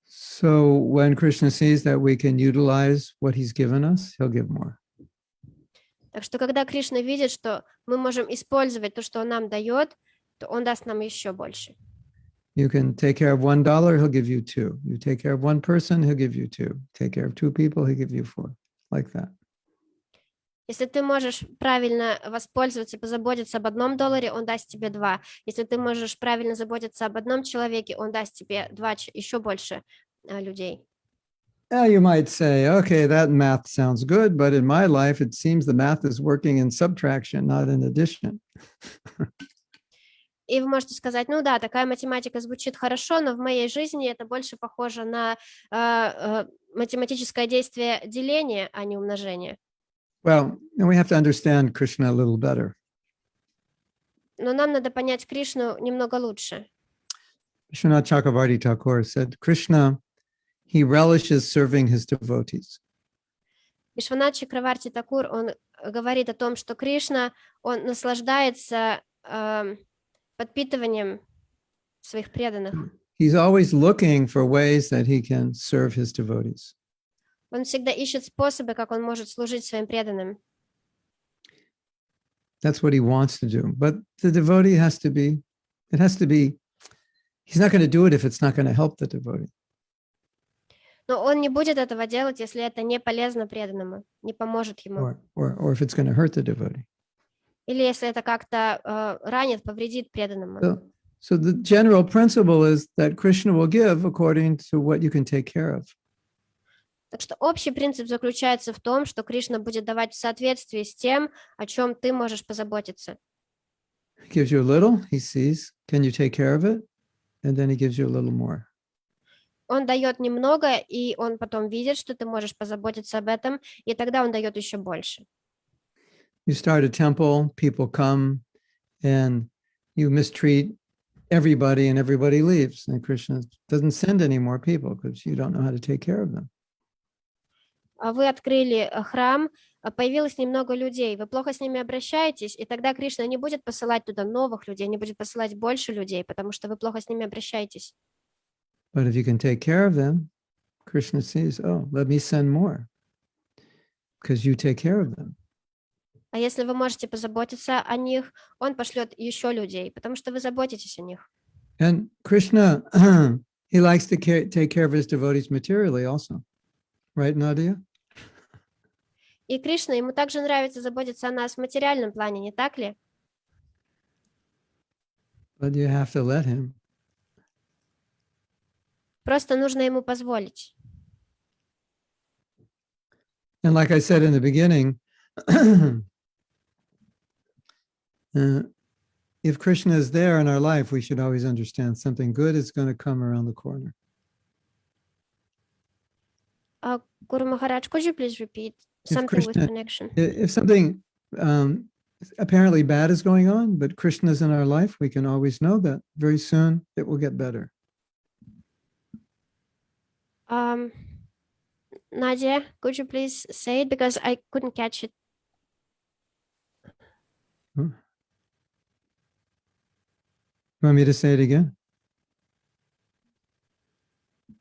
So when Krishna sees that we can utilize what he's given us, he'll give more. Так что когда Кришна видит, что мы можем использовать то, что он нам дает, то он даст нам еще больше. You can take care of $1, he'll give you two. You take care of one person, he'll give you two. Take care of two people, he'll give you four. Like that. Если ты можешь правильно воспользоваться, позаботиться об $1, он даст тебе 2. Если ты можешь правильно заботиться об одном человеке, он даст тебе 2, еще больше людей. Now you might say, okay, that math sounds good, but in my life, it seems the math is working in subtraction, not in addition. И вы можете сказать: ну да, такая математика звучит хорошо, но в моей жизни это больше похоже на математическое действие деления, а не умножения. Well, and we have to understand Krishna a little better. Но нам надо понять Кришну немного лучше. Vishwanath Chakravarti Thakur said, Krishna, he relishes serving his devotees. Вишванат Чакраварти Такур, он говорит о том, что Кришна, он наслаждается подпитыванием своих преданных. He's always looking for ways that he can serve his devotees. Он всегда ищет способы, как он может служить своим преданным. That's what he wants to do. But the devotee has to be, he's not going to do it if it's not going to help the devotee. Но он не будет этого делать, если это не полезно преданному, не поможет ему. Or if it's going to hurt the devotee. Или если это как-то ранит, повредит преданному. So the general principle is that Krishna will give according to what you can take care of. Так что общий принцип заключается в том, что Кришна будет давать в соответствии с тем, о чем ты можешь позаботиться. He gives you a little, he sees, can you take care of it? And then he gives you a little more. Он дает немного, и он потом видит, что ты можешь позаботиться об этом, и тогда он дает еще больше. You start a temple, people come, and you mistreat everybody, and everybody leaves. And Krishna doesn't send any more people because you don't know how to take care of them. Вы открыли храм, появилось немного людей, вы плохо с ними обращаетесь, и тогда Кришна не будет посылать туда новых людей, не будет посылать больше людей, потому что вы плохо с ними обращаетесь. But if you can take care of them, Krishna sees, oh, let me send more because you take care of them. А если вы можете позаботиться о них, он пошлет еще людей, потому что вы заботитесь о них. And Krishna, he likes to take care of his devotees materially also. Right, Nadia? И Кришна, ему также нравится заботиться о нас в материальном плане, не так ли? But you have to let him. Просто нужно ему позволить. And like I said in the beginning, if Krishna is there in our life, we should always understand something good is going to come around the corner. Guru Maharaj, could you please repeat something Krishna, with connection? If something apparently bad is going on, but Krishna is in our life, we can always know that very soon it will get better. Nadia, could you please say it because I couldn't catch it? You want me to say it again?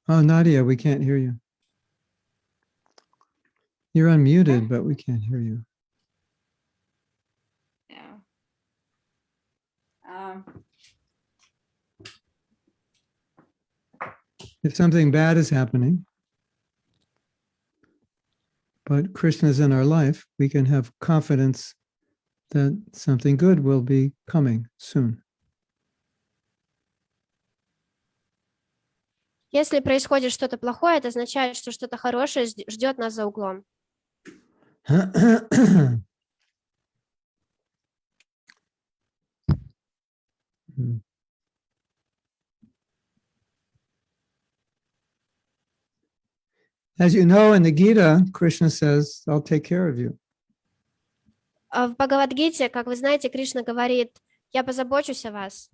Oh, Nadia, we can't hear you. You're unmuted, but we can't hear you. Yeah. If something bad is happening, but Krishna is in our life, we can have confidence that something good will be coming soon. Если происходит что-то плохое, это означает, что что-то хорошее ждет нас за углом. As you know, in the Gita, Krishna says, I'll take care of you. В Бхагавад-гите, как вы знаете, Кришна говорит, я позабочусь о вас.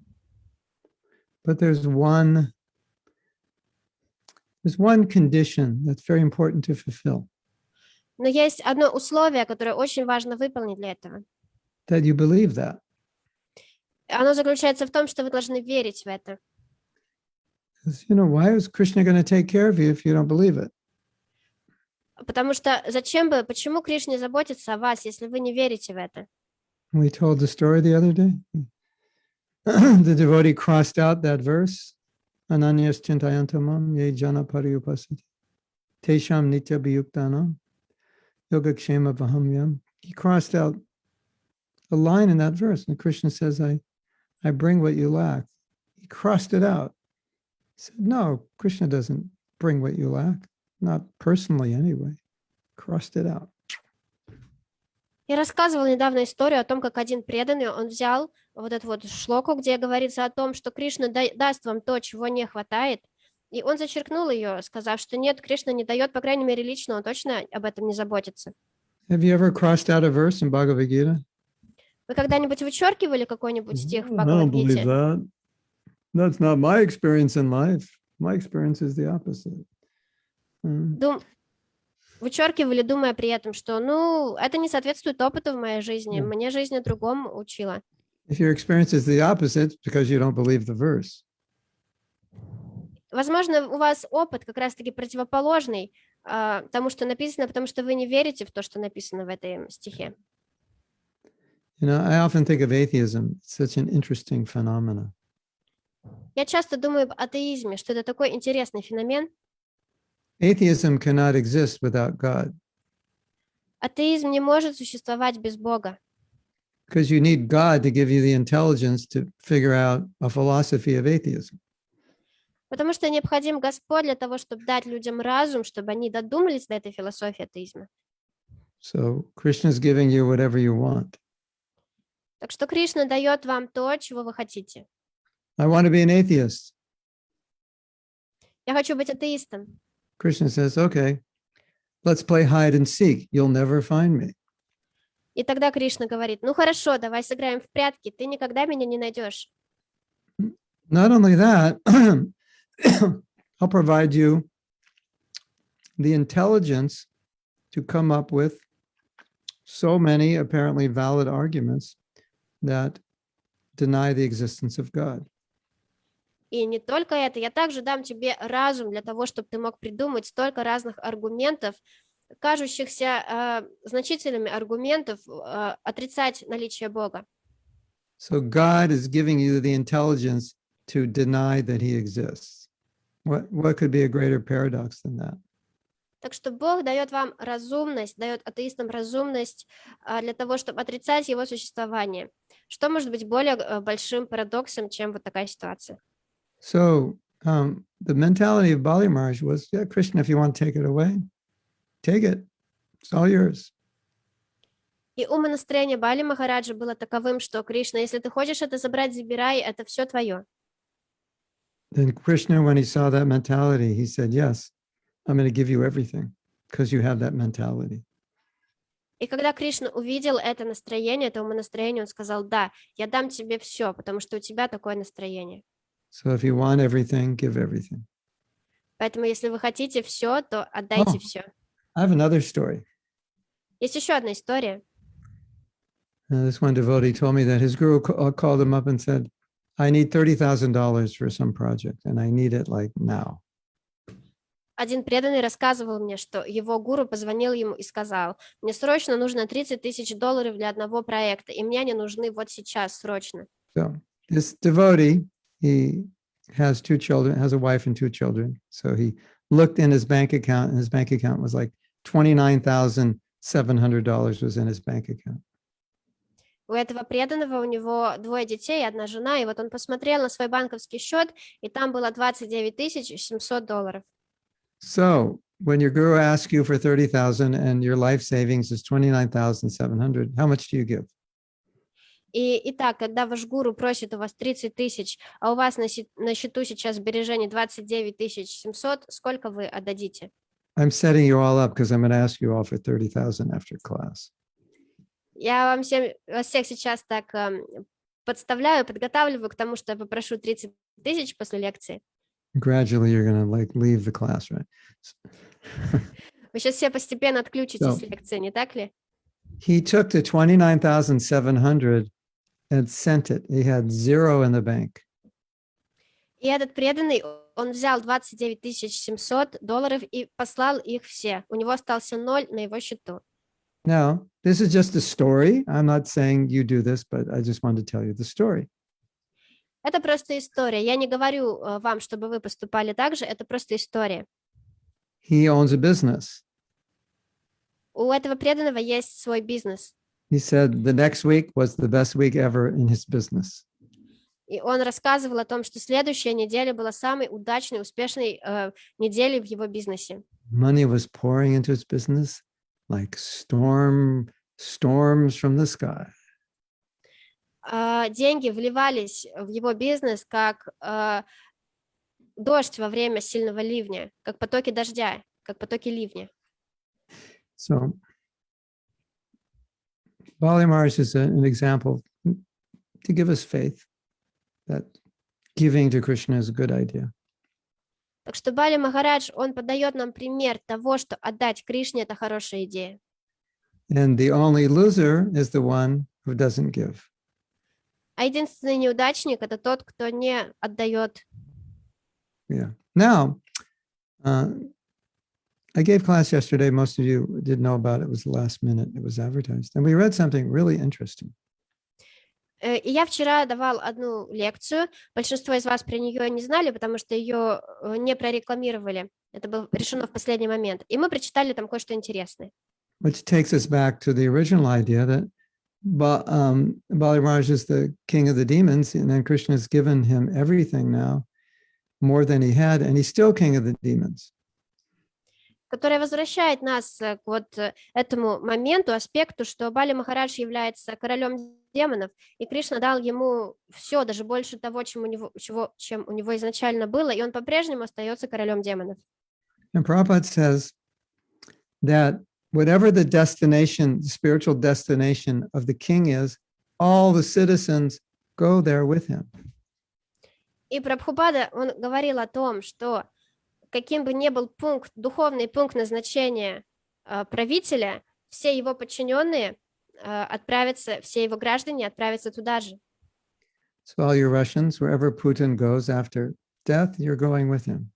But there's one condition that's very important to fulfill, Но есть одно условие, которое очень важно выполнить для этого. that you believe that. Оно заключается в том, что вы должны верить в это. Because, why is Krishna going to take care of you if you don't believe it? Потому что почему Кришна заботится о вас, если вы не верите в это? We told the story the other day. The devotee crossed out that verse. Ananyas chintayantamam ye jana pariyupasati. Tesham nitya biyuktanam yogakshema vahamyam. He crossed out a line in that verse. And Krishna says, I bring what you lack. He crossed it out. He said, no, Krishna doesn't bring what you lack. Not personally anyway. Crossed it out. Я рассказывала недавно историю о том, как один преданный, он взял вот эту вот шлоку, где говорится о том, что Кришна даст вам то, чего не хватает, и он зачеркнул ее, сказав, что нет, Кришна не дает, по крайней мере, лично, он точно об этом не заботится. Have you ever crossed out a verse in Bhagavad Gita? Вы когда-нибудь вычеркивали какой-нибудь стих в I don't believe Бхагавад-гите? that. That's not my experience in life. My experience is the opposite. Вычеркивали, думая при этом, что, это не соответствует опыту в моей жизни, мне жизнь о другом учила. If your experience is the opposite, it's because you don't believe the verse. Возможно, у вас опыт как раз-таки противоположный тому, что написано, потому что вы не верите в то, что написано в этой стихе. I often think of atheism. It's such an interesting phenomenon. Я часто думаю об атеизме, что это такой интересный феномен. Atheism cannot exist without God. Атеизм не может существовать без Бога. Because you need God to give you the intelligence to figure out a philosophy of atheism. Потому что необходим Господь для того, чтобы дать людям разум, чтобы они додумались до этой философии атеизма. So Krishna is giving you whatever you want. Так что Кришна дает вам то, чего вы хотите. I want to be an atheist. Я хочу быть атеистом. Krishna says, okay, let's play hide and seek. You'll never find me. И тогда Кришна говорит, хорошо, давай сыграем в прятки, ты никогда меня не найдешь. Not only that, I'll provide you the intelligence to come up with so many apparently valid arguments that deny the existence of God. И не только это, я также дам тебе разум для того, чтобы ты мог придумать столько разных аргументов, кажущихся значительными аргументов, отрицать наличие Бога. So God is giving you the intelligence to deny that he exists. What could be a greater paradox than that? Так что Бог дает вам разумность, дает атеистам разумность для того, чтобы отрицать его существование. Что может быть более большим парадоксом, чем вот такая ситуация? So the mentality of Bali Maharaj was, yeah, Krishna, if you want to take it away, take it. It's all yours. И умонастроение Бали Махараджа было таковым, что Кришна, если ты хочешь это забрать, забирай, это все твое. Then Krishna, when he saw that mentality, he said, yes, I'm going to give you everything because you have that mentality. И когда Кришна увидел это настроение, это умонастроение, он сказал, да, я дам тебе все, потому что у тебя такое настроение. So if you want everything, give everything. Поэтому если вы хотите все, то отдайте все. I have another story. Есть еще одна история. This one devotee told me that his guru called him up and said, I need $30,000 for some project and I need it like now. Один преданный рассказывал мне, что его гуру позвонил ему и сказал, мне срочно нужно $30 000 для одного проекта, и мне они нужны вот сейчас, срочно. So this devotee, he has two children, has a wife and two children. So he looked in his bank account, and his bank account was like $29,700 was in his bank account. У этого преданного у него 2 детей и 1 жена, и вот он посмотрел на свой банковский счет, и там было $29 700. So when your guru asks you for 30,000 and your life savings is 29,700, how much do you give? Итак, когда ваш гуру просит у вас 30 тысяч, а у вас на счету сейчас сбережений 29 700, сколько вы отдадите? I'm setting you all up because I'm going to ask you all for 30,000 after class. Я вас всех сейчас так подставляю, подготавливаю к тому, что я попрошу 30 тысяч после лекции. Gradually, you're going to like leave the class, right? Вы сейчас все постепенно отключитесь So- с лекции, не так ли? He took the 29,700 and sent it. He had zero in the bank. И этот преданный, он взял $29 700 и послал их все. У него остался 0 на его счету. Now, this is just a story. I'm not saying you do this, but I just wanted to tell you the story. Это просто история. Я не говорю вам, чтобы вы поступали так же, это просто история. He owns a business. У этого преданного есть свой бизнес. He said the next week was the best week ever in his business. И он рассказывал о том, что следующая неделя была самой удачной, успешной неделей в его бизнесе. Money was pouring into his business like storms from the sky. Деньги вливались в его бизнес, как дождь во время сильного ливня, как потоки дождя, как потоки ливня. So Bali Maharaj is an example to give us faith that giving to Krishna is a good idea. Так что Бали Махарадж, он подает нам пример того, что отдать Кришне – это хорошая идея. And the only loser is the one who doesn't give. А единственный неудачник – это тот, кто не отдает. Yeah. Now, I gave class yesterday. Most of you didn't know about it. It was the last minute. It was advertised. And we read something really interesting. И я вчера давал одну лекцию. Большинство из вас про нее не знали, потому что ее не прорекламировали. Это было решено в последний момент. И мы прочитали там кое-что интересное. Which takes us back to the original idea that Bali Maharaj is the king of the demons, and then Krishna has given him everything now, more than he had, and he's still king of the demons. Которая возвращает нас к вот этому моменту, аспекту, что Бали Махарадж является королем демонов, и Кришна дал ему все, даже больше того, чем у него изначально было, и он по-прежнему остается королем демонов. And Prabhupada says that whatever the destination, the spiritual destination of the king is, all the citizens go there with him. И Прабхупада, он говорил о том, что каким бы ни был пункт, духовный пункт назначения правителя, все его подчиненные отправятся, все его граждане отправятся туда же. So all you Russians, wherever Putin goes after death, you're going with him.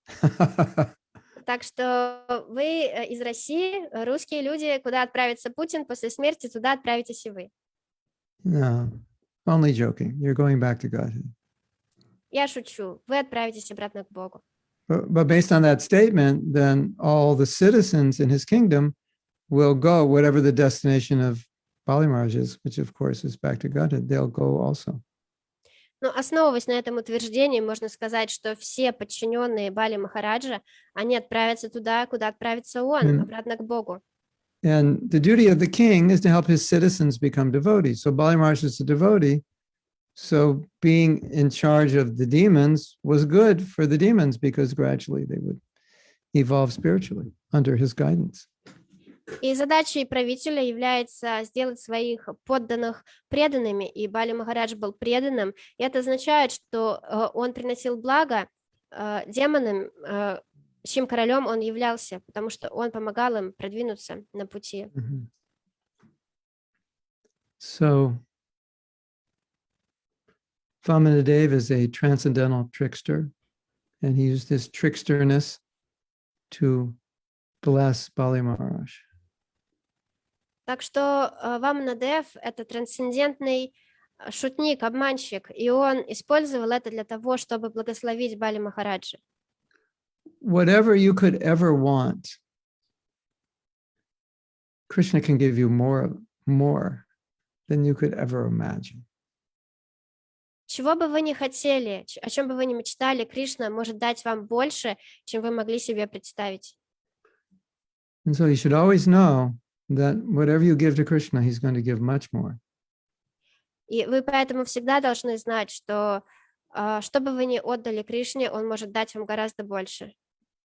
Так что вы из России, русские люди, куда отправится Путин после смерти, туда отправитесь и вы. No, only joking. You're going back to Godhead. Я шучу, вы отправитесь обратно к Богу. But based on that statement, then all the citizens in his kingdom will go, whatever the destination of Bali Maharaj is, which of course is back to Godhead, they'll go also. Но основываясь на этом утверждении, можно сказать, что все подчиненные Бали Махараджа, они отправятся туда, куда отправится он, обратно к Богу. And the duty of the king is to help his citizens become devotees. So Bali Maharaj is a devotee. So being in charge of the demons was good for the demons because gradually they would evolve spiritually under his guidance. И задачей правителя является сделать своих подданных преданными, и Бали Махарадж был преданным. И это означает, что он приносил благо демонам, чьим королем он являлся, потому что он помогал им продвинуться на пути. So Vamanadeva is a transcendental trickster, and he used his tricksterness to bless Bali Maharaj. Так что Ваманадев — это трансцендентный шутник, обманщик, и он использовал это для того, чтобы благословить Бали Махараджа. Whatever you could ever want, Krishna can give you more than you could ever imagine. Чего бы вы ни хотели, о чем бы вы ни мечтали, Кришна может дать вам больше, чем вы могли себе представить. And so you should always know that whatever you give to Krishna, he's going to give much more. И вы поэтому всегда должны знать, что что бы вы ни отдали Кришне, он может дать вам гораздо больше.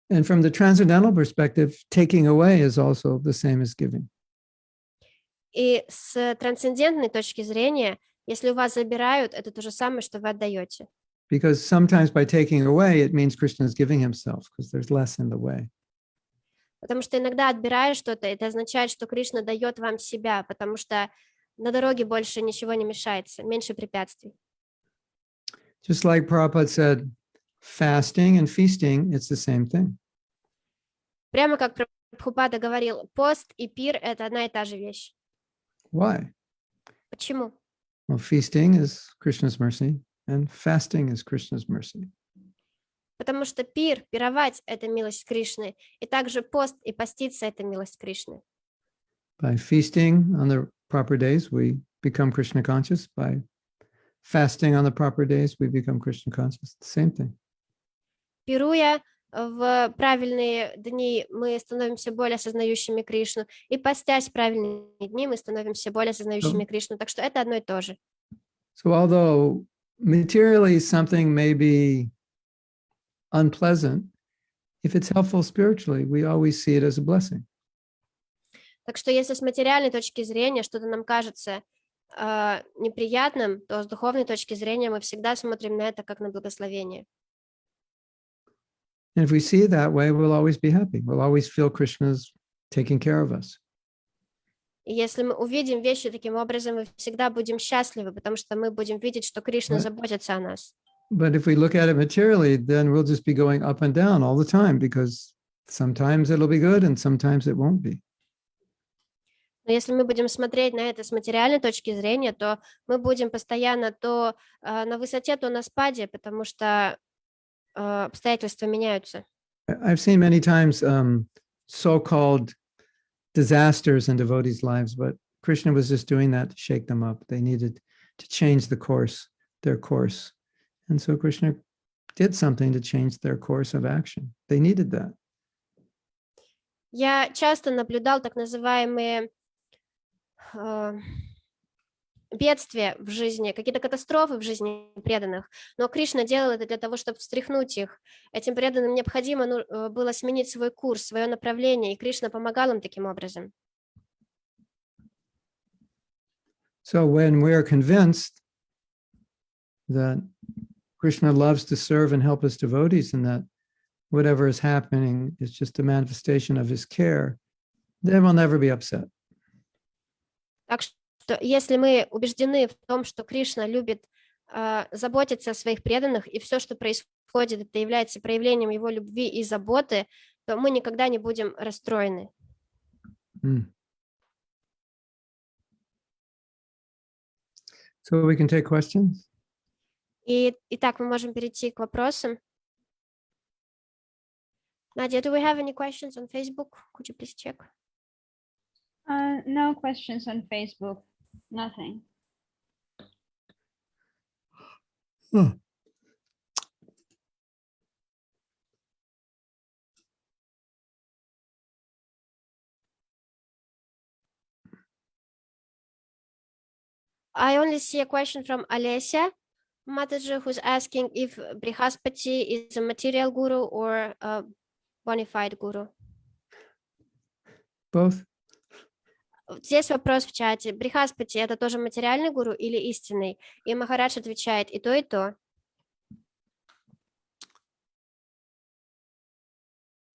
And from the transcendental perspective, taking away is also the same as giving. И с трансцендентной точки зрения, если у вас забирают, это то же самое, что вы отдаете. Because sometimes by taking away, it means Krishna is giving himself because there's less in the way. Потому что иногда, отбирая что-то, это означает, что Кришна дает вам себя, потому что на дороге больше ничего не мешается, меньше препятствий. Just like Prabhupada said, fasting and feasting, it's the same thing. Прямо как Прабхупада говорил, пост и пир – это одна и та же вещь. Why? Почему? Well, feasting is Krishna's mercy, and fasting is Krishna's mercy. Потому что пир, пировать – это милость Кришны, и также пост и поститься – это милость Кришны. By feasting on the proper days, we become Krishna conscious. By fasting on the proper days, we become Krishna conscious. The same thing. Пируя в правильные дни, мы становимся более осознающими Кришну, и постясь в правильные дни, мы становимся более осознающими Кришну. Так что это одно и то же. So although materially something may be unpleasant, if it's helpful spiritually, we always see it as a blessing. Так что если с материальной точки зрения что-то нам кажется неприятным, то с духовной точки зрения мы всегда смотрим на это как на благословение. And if we see it that way, we'll always be happy. We'll always feel Krishna's taking care of us. И если мы увидим вещи таким образом, мы всегда будем счастливы, потому что мы будем видеть, что Кришна заботится о нас. But if we look at it materially, then we'll just be going up and down all the time because sometimes it'll be good and sometimes it won't be. Но если мы будем смотреть на это с материальной точки зрения, то мы будем постоянно то на высоте, то на спаде, потому что обстоятельства меняются. I've seen many times so-called disasters in devotees' lives, but Krishna was just doing that to shake them up. They needed to change their course. And so Krishna did something to change their course of action. They needed that. Я часто наблюдал так называемые бедствия в жизни, какие-то катастрофы в жизни преданных, но Кришна делал это для того, чтобы встряхнуть их. Этим преданным необходимо было сменить свой курс, свое направление, и Кришна помогал им таким образом. So when we are convinced that Krishna loves to serve and help his devotees and that whatever is happening is just a manifestation of his care, then we'll never be upset. Так что если мы убеждены в том, что Кришна любит заботиться о своих преданных, и все, что происходит, это является проявлением его любви и заботы, то мы никогда не будем расстроены. So we can take questions? Итак, мы можем перейти к вопросам. Nadia, do we have any questions on Facebook? Could you please check? No questions on Facebook. Nothing. Oh. I only see a question from Alessia Mataji, who's asking if Brihaspati is a material guru or a bona fide guru. Both. Здесь вопрос в чате. Брихаспати – это тоже материальный гуру или истинный? И Махарадж отвечает и то, и то.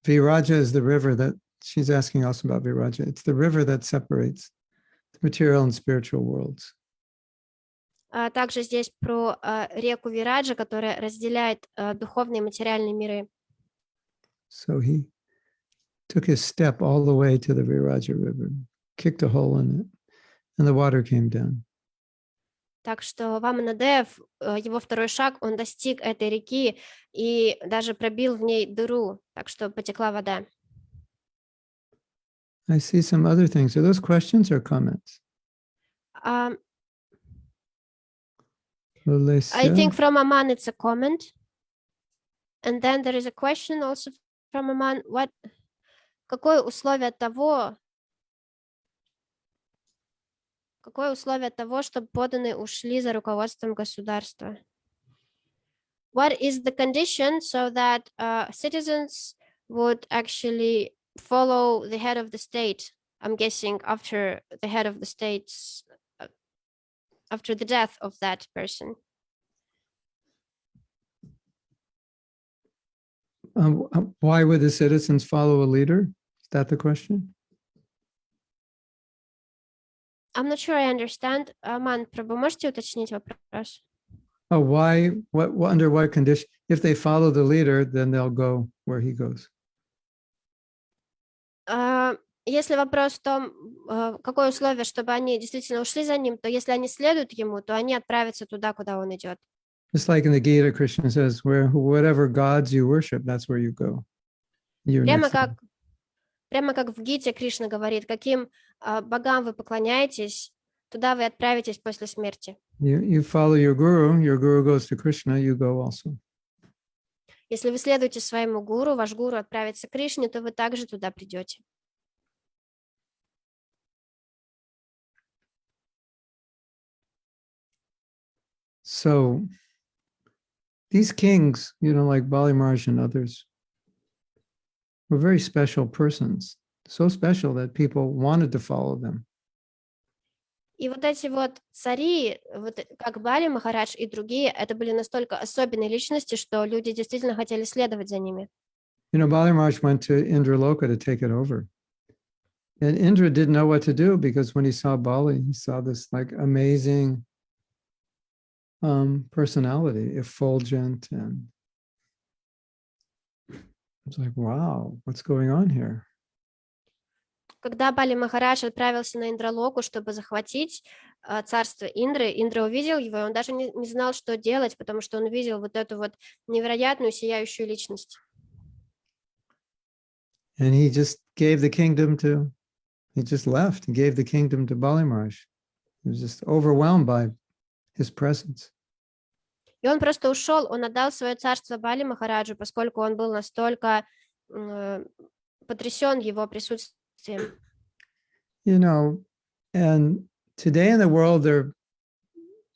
Viraja is the river that she's asking also about Viraja. It's the river that separates the material and spiritual worlds. Также здесь про реку Вираджа, которая разделяет духовные и материальные миры. So he took his step all the way to the Viraja river, kicked a hole in it, and the water came down. Так что Ваманадев, его второй шаг, он достиг этой реки и даже пробил в ней дыру, так что потекла вода. I see some other things. Are those questions or comments? I Alessia? think from Aman it's a comment. And then there is a question also from Aman. Какое условие того, чтобы подданные ушли за руководством государства? What is the condition so that citizens would actually follow the head of the state? I'm guessing after the head of the state's, after the death of that person. Why would the citizens follow a leader? Is that the question? I'm not sure I understand. Ман, вы можете уточнить вопрос? Oh, why? Under what condition? If they follow the leader, then they'll go where he goes. Если вопрос в том, какое условие, чтобы они действительно ушли за ним, то если они следуют ему, то они отправятся туда, куда он идет. Just like in the Gita, Krishna says, whatever gods you worship, that's where you go. Прямо как в Гите Кришна говорит, каким богам вы поклоняетесь, туда вы отправитесь после смерти. You follow your guru goes to Krishna, you go also. Если вы следуете своему гуру, ваш гуру отправится к Кришне, то вы также туда придете. So these kings, like Bali Maharaj and others, were very special persons, so special that people wanted to follow them. И вот эти вот цари, как Бали Махарадж и другие, это были настолько особенные личности, что люди действительно хотели следовать за ними. Bali Maharaj went to Indraloka to take it over. And Indra didn't know what to do because when he saw Bali, he saw this like amazing personality, effulgent, and it's like, wow, what's going on here? Когда Бали Махарадж отправился на Индралоку, чтобы захватить царство Индры, Индра увидел его, и он даже не знал, что делать, потому что он увидел вот эту вот невероятную сияющую личность. And he just gave the kingdom he just left and gave the kingdom to Bali Maharaj. He was just overwhelmed by his presence. И он просто ушел, он отдал свое царство Бали Махараджу, поскольку он был настолько потрясен его присутствием. And today in the world,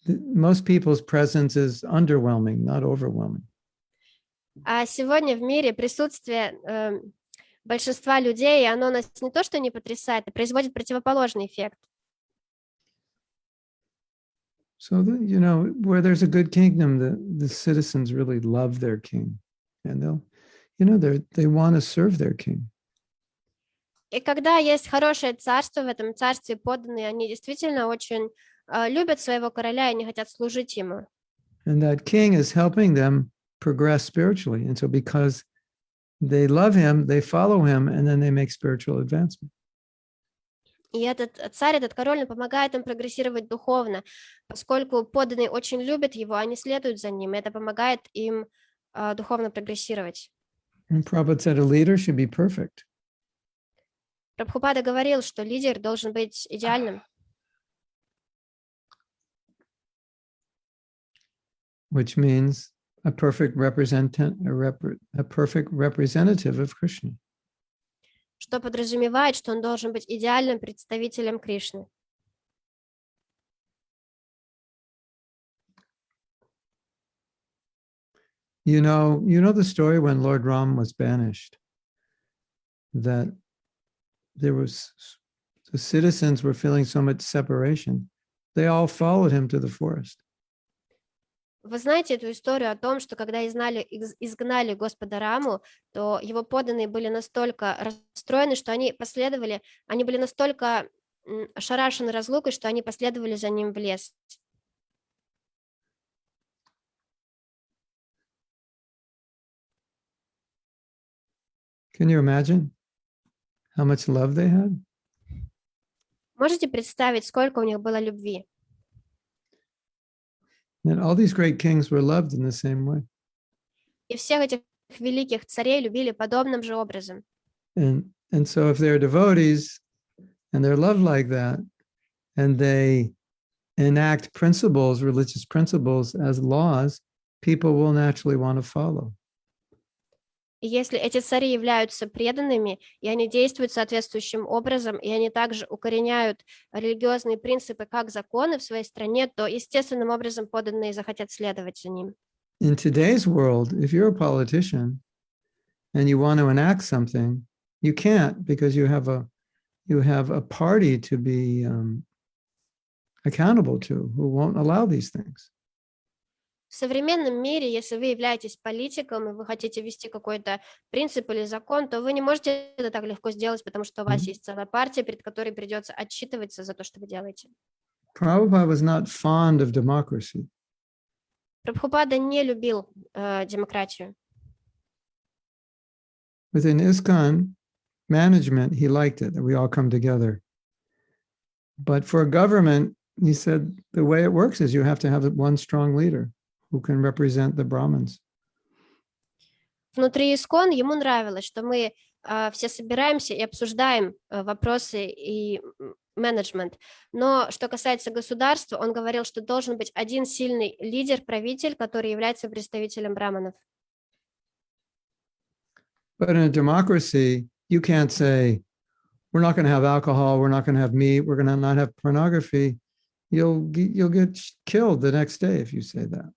most people's presence is underwhelming, not overwhelming. А сегодня в мире присутствие большинства людей, оно нас не то что не потрясает, а производит противоположный эффект. So, where there's a good kingdom, the citizens really love their king, and they want to serve their king. И когда есть хорошее царство, в этом царстве подданные, они действительно очень любят своего короля и не хотят служить ему. And that king is helping them progress spiritually. And so because they love him, they follow him, and then they make spiritual advancement. И этот царь, этот король, он помогает им прогрессировать духовно, поскольку подданные очень любят его, они следуют за ним, и это помогает им духовно прогрессировать. And Prabhupada said a leader should be perfect. Прабхупада говорил, что лидер должен быть идеальным. Which means a perfect representative of Krishna. Что подразумевает, что он должен быть идеальным представителем Кришны. You know the story when Lord Ram was banished, that the citizens were feeling so much separation. They all followed him to the forest. Вы знаете эту историю о том, что когда изгнали Господа Раму, то его подданные были настолько расстроены, что они были настолько ошарашены разлукой, что они последовали за ним в лес. Can you imagine how much love they had? Можете представить, сколько у них было любви? And all these great kings were loved in the same way. И всех этих великих царей любили подобным же образом. And so if they're devotees and they're loved like that, and they enact principles, religious principles as laws, people will naturally want to follow. И если эти цари являются преданными, и они действуют соответствующим образом, и они также укореняют религиозные принципы как законы в своей стране, то естественным образом подданные захотят следовать за ним. In today's world, if you're a politician and you want to enact something, you can't because you have a party to be accountable to who won't allow these things. В современном мире, если вы являетесь политиком и вы хотите ввести какой-то принцип или закон, то вы не можете это так легко сделать, потому что у вас есть целая партия, перед которой придется отчитываться за то, что вы делаете. Prabhupada was not fond of democracy. Прабхупада не любил демократию. Within ISKCON management, he liked it, that we all come together. But for a government, he said, the way it works is you have to have one strong leader who can represent the Brahmins. Внутри ИСККОН ему нравилось, что мы все собираемся и обсуждаем вопросы и менеджмент. Но что касается государства, он говорил, что должен быть один сильный лидер, правитель, который является представителем браманов. But in a democracy, you can't say, we're not going to have alcohol, we're not going to have meat, we're going to not have pornography. You'll get killed the next day if you say that.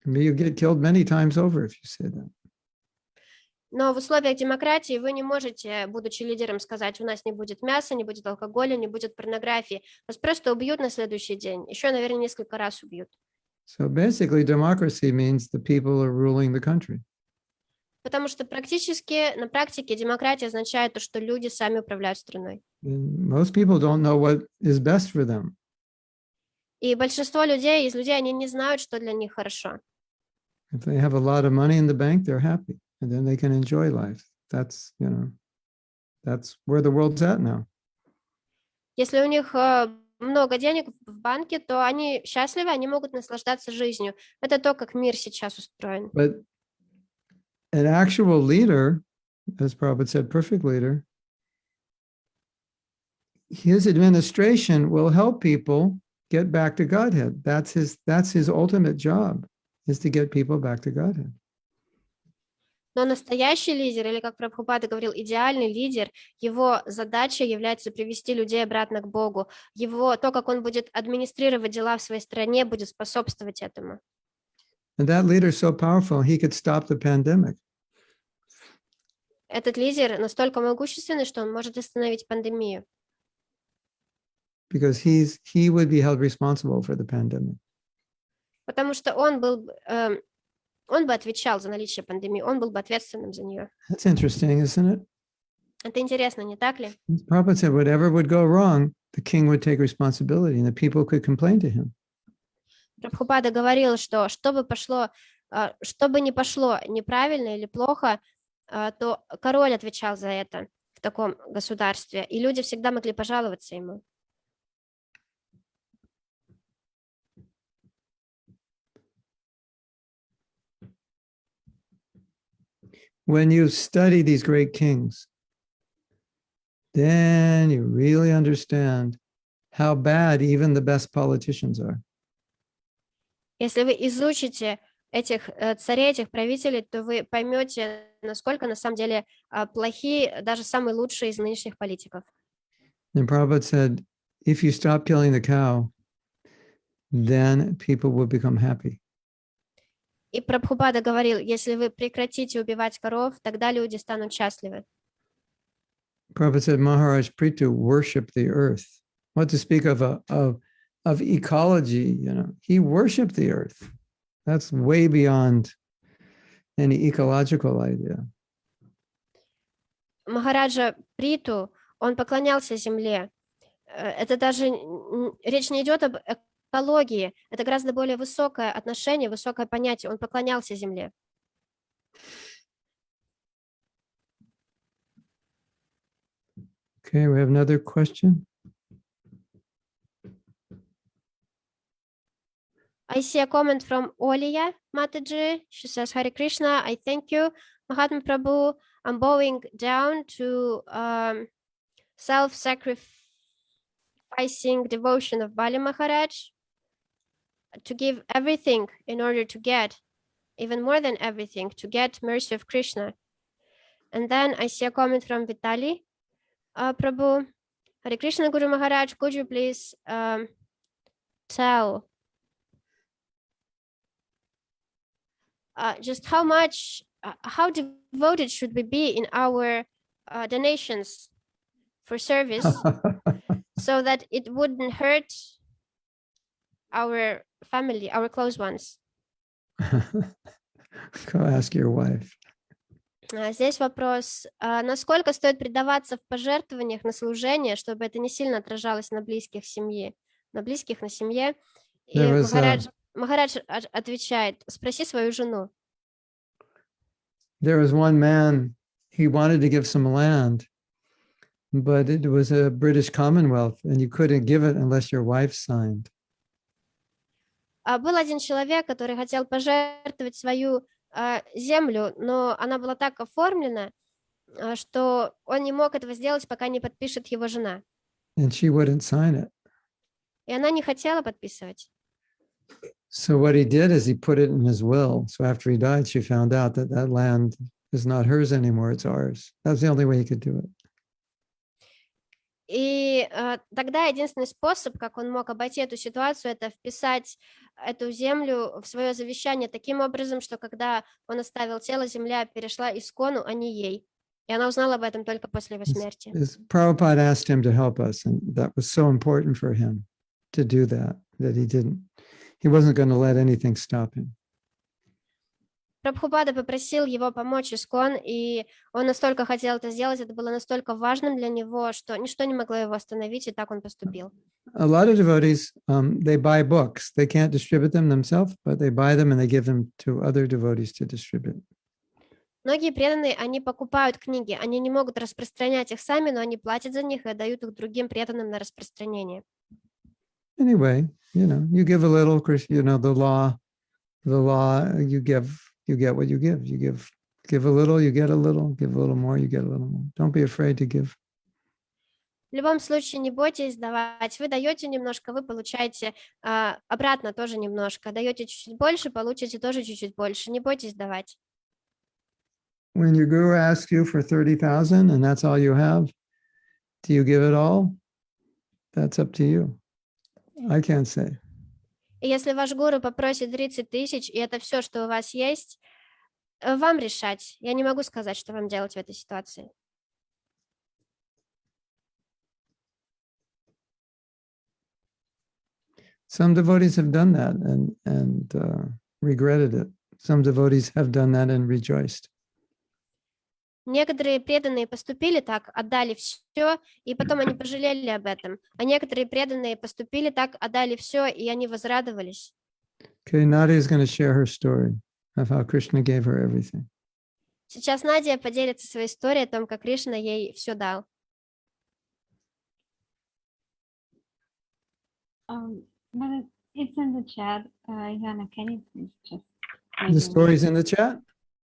You'll get killed many times over if you say that. Но в условиях демократии вы не можете, будучи лидером, сказать, у нас не будет мяса, не будет алкоголя, не будет порнографии. Вас просто убьют на следующий день. Еще, наверное, несколько раз убьют. So basically, democracy means the people are ruling the country. Потому что практически, на практике, демократия означает то, что люди сами управляют страной. And most people don't know what is best for them. И большинство людей, из людей, они не знают, что для них хорошо. If they have a lot of money in the bank, they're happy, and then they can enjoy life. That's where the world's at now. Если у них много денег в банке, то они счастливы, они могут наслаждаться жизнью. Это то, как мир сейчас устроен. But an actual leader, as Prabhupada said, perfect leader, his administration will help people get back to Godhead. That's his ultimate job, is to get people back to Godhead. Но настоящий лидер, или, как Прабхупада говорил, идеальный лидер, его задача является привести людей обратно к Богу. То, как он будет администрировать дела в своей стране, будет способствовать этому. And that leader is so powerful, he could stop the pandemic. Этот лидер настолько могущественный, что он может остановить пандемию. Because he would be held responsible for the pandemic. Потому что он бы отвечал за наличие пандемии, он был бы ответственным за нее. That's interesting, isn't it? Это интересно, не так ли? Prabhupada said, whatever would go wrong, the king would take responsibility and the people could complain to him. Прабхупада говорил, что что бы ни пошло неправильно или плохо, то король отвечал за это в таком государстве, и люди всегда могли пожаловаться ему. When you study these great kings, then you really understand how bad even the best politicians are. Если вы изучите этих царей, этих правителей, то вы поймете, насколько на самом деле плохие даже самые лучшие из нынешних политиков. And Prabhupada said, if you stop killing the cow, then people will become happy. И Прабхупада говорил, если вы прекратите убивать коров, тогда люди станут счастливы. Prabhupada said, Maharaj Prithu worshiped the earth. What to speak of ecology, he worshiped the earth. That's way beyond any ecological idea. Махараджа Приту, он поклонялся земле. Это даже речь не идет об экологии. Это гораздо более высокое отношение, высокое понятие. Он поклонялся земле. Okay, we have another question. А I see a comment from Oliya Mataji. She says, Hare Krishna, I thank you, Mahatma Prabhu. I'm bowing down to self-sacrificing devotion of Bali Maharaj to give everything in order to get, even more than everything, to get mercy of Krishna. And then I see a comment from Vitali Prabhu. Hare Krishna, Guru Maharaj, could you please tell just how much, how devoted should we be in our donations for service so that it wouldn't hurt our family, our close ones? Go ask your wife. Здесь вопрос, насколько стоит предаваться в пожертвованиях на служение, чтобы это не сильно отражалось на близких семье, на близких, на семье. И Махарадж отвечает, спроси свою жену. There was one man, he wanted to give some land, but it was a British Commonwealth and you couldn't give it unless your wife signed. Был один человек, который хотел пожертвовать свою землю, но она была так оформлена, что он не мог этого сделать, пока не подпишет его жена. And she wouldn't sign it. И она не хотела подписывать. So what he did is he put it in his will. So after he died, she found out that that land is not hers anymore, it's ours. That's the only way he could do it. И тогда единственный способ, как он мог обойти эту ситуацию, это вписать эту землю в свое завещание таким образом, что когда он оставил тело, земля перешла Искону, а не ей. И она узнала об этом только после его смерти. Prabhupada asked him to help us, and that was so important for him to do that, that he wasn't going to let anything stop him. Прабхупада попросил его помочь Искон, и он настолько хотел это сделать, это было настолько важным для него, что ничто не могло его остановить, и так он поступил. A lot of devotees, they buy books. They can't distribute them themselves, but they buy them and they give them to other devotees to distribute. Многие преданные, они покупают книги, они не могут распространять их сами, но они платят за них и отдают их другим преданным на распространение. Anyway, you give a little, the law, you get what you give. You give a little, you get a little, give a little more, you get a little more. Don't be afraid to give. В любом случае, не бойтесь давать. Вы даете немножко, вы получаете обратно тоже немножко. Даете чуть-чуть больше, получите тоже чуть-чуть больше. Не бойтесь давать. When your guru asks you for 30,000 and that's all you have, do you give it all? That's up to you. I can't say. И если ваш гуру попросит 30 тысяч, и это все, что у вас есть, вам решать. Я не могу сказать, что вам делать в этой ситуации. Some devotees have done that and regretted it. Some devotees have done that and rejoiced. Некоторые преданные поступили так, отдали все, и потом они пожалели об этом. А некоторые преданные поступили так, отдали все, и они возрадовались. Okay, Nadia is going to share her story of how Krishna gave her everything. Сейчас Надя поделится своей историей о том, как Кришна ей все дал. But it's in the chat. Yana, can you please just... The story's in the chat?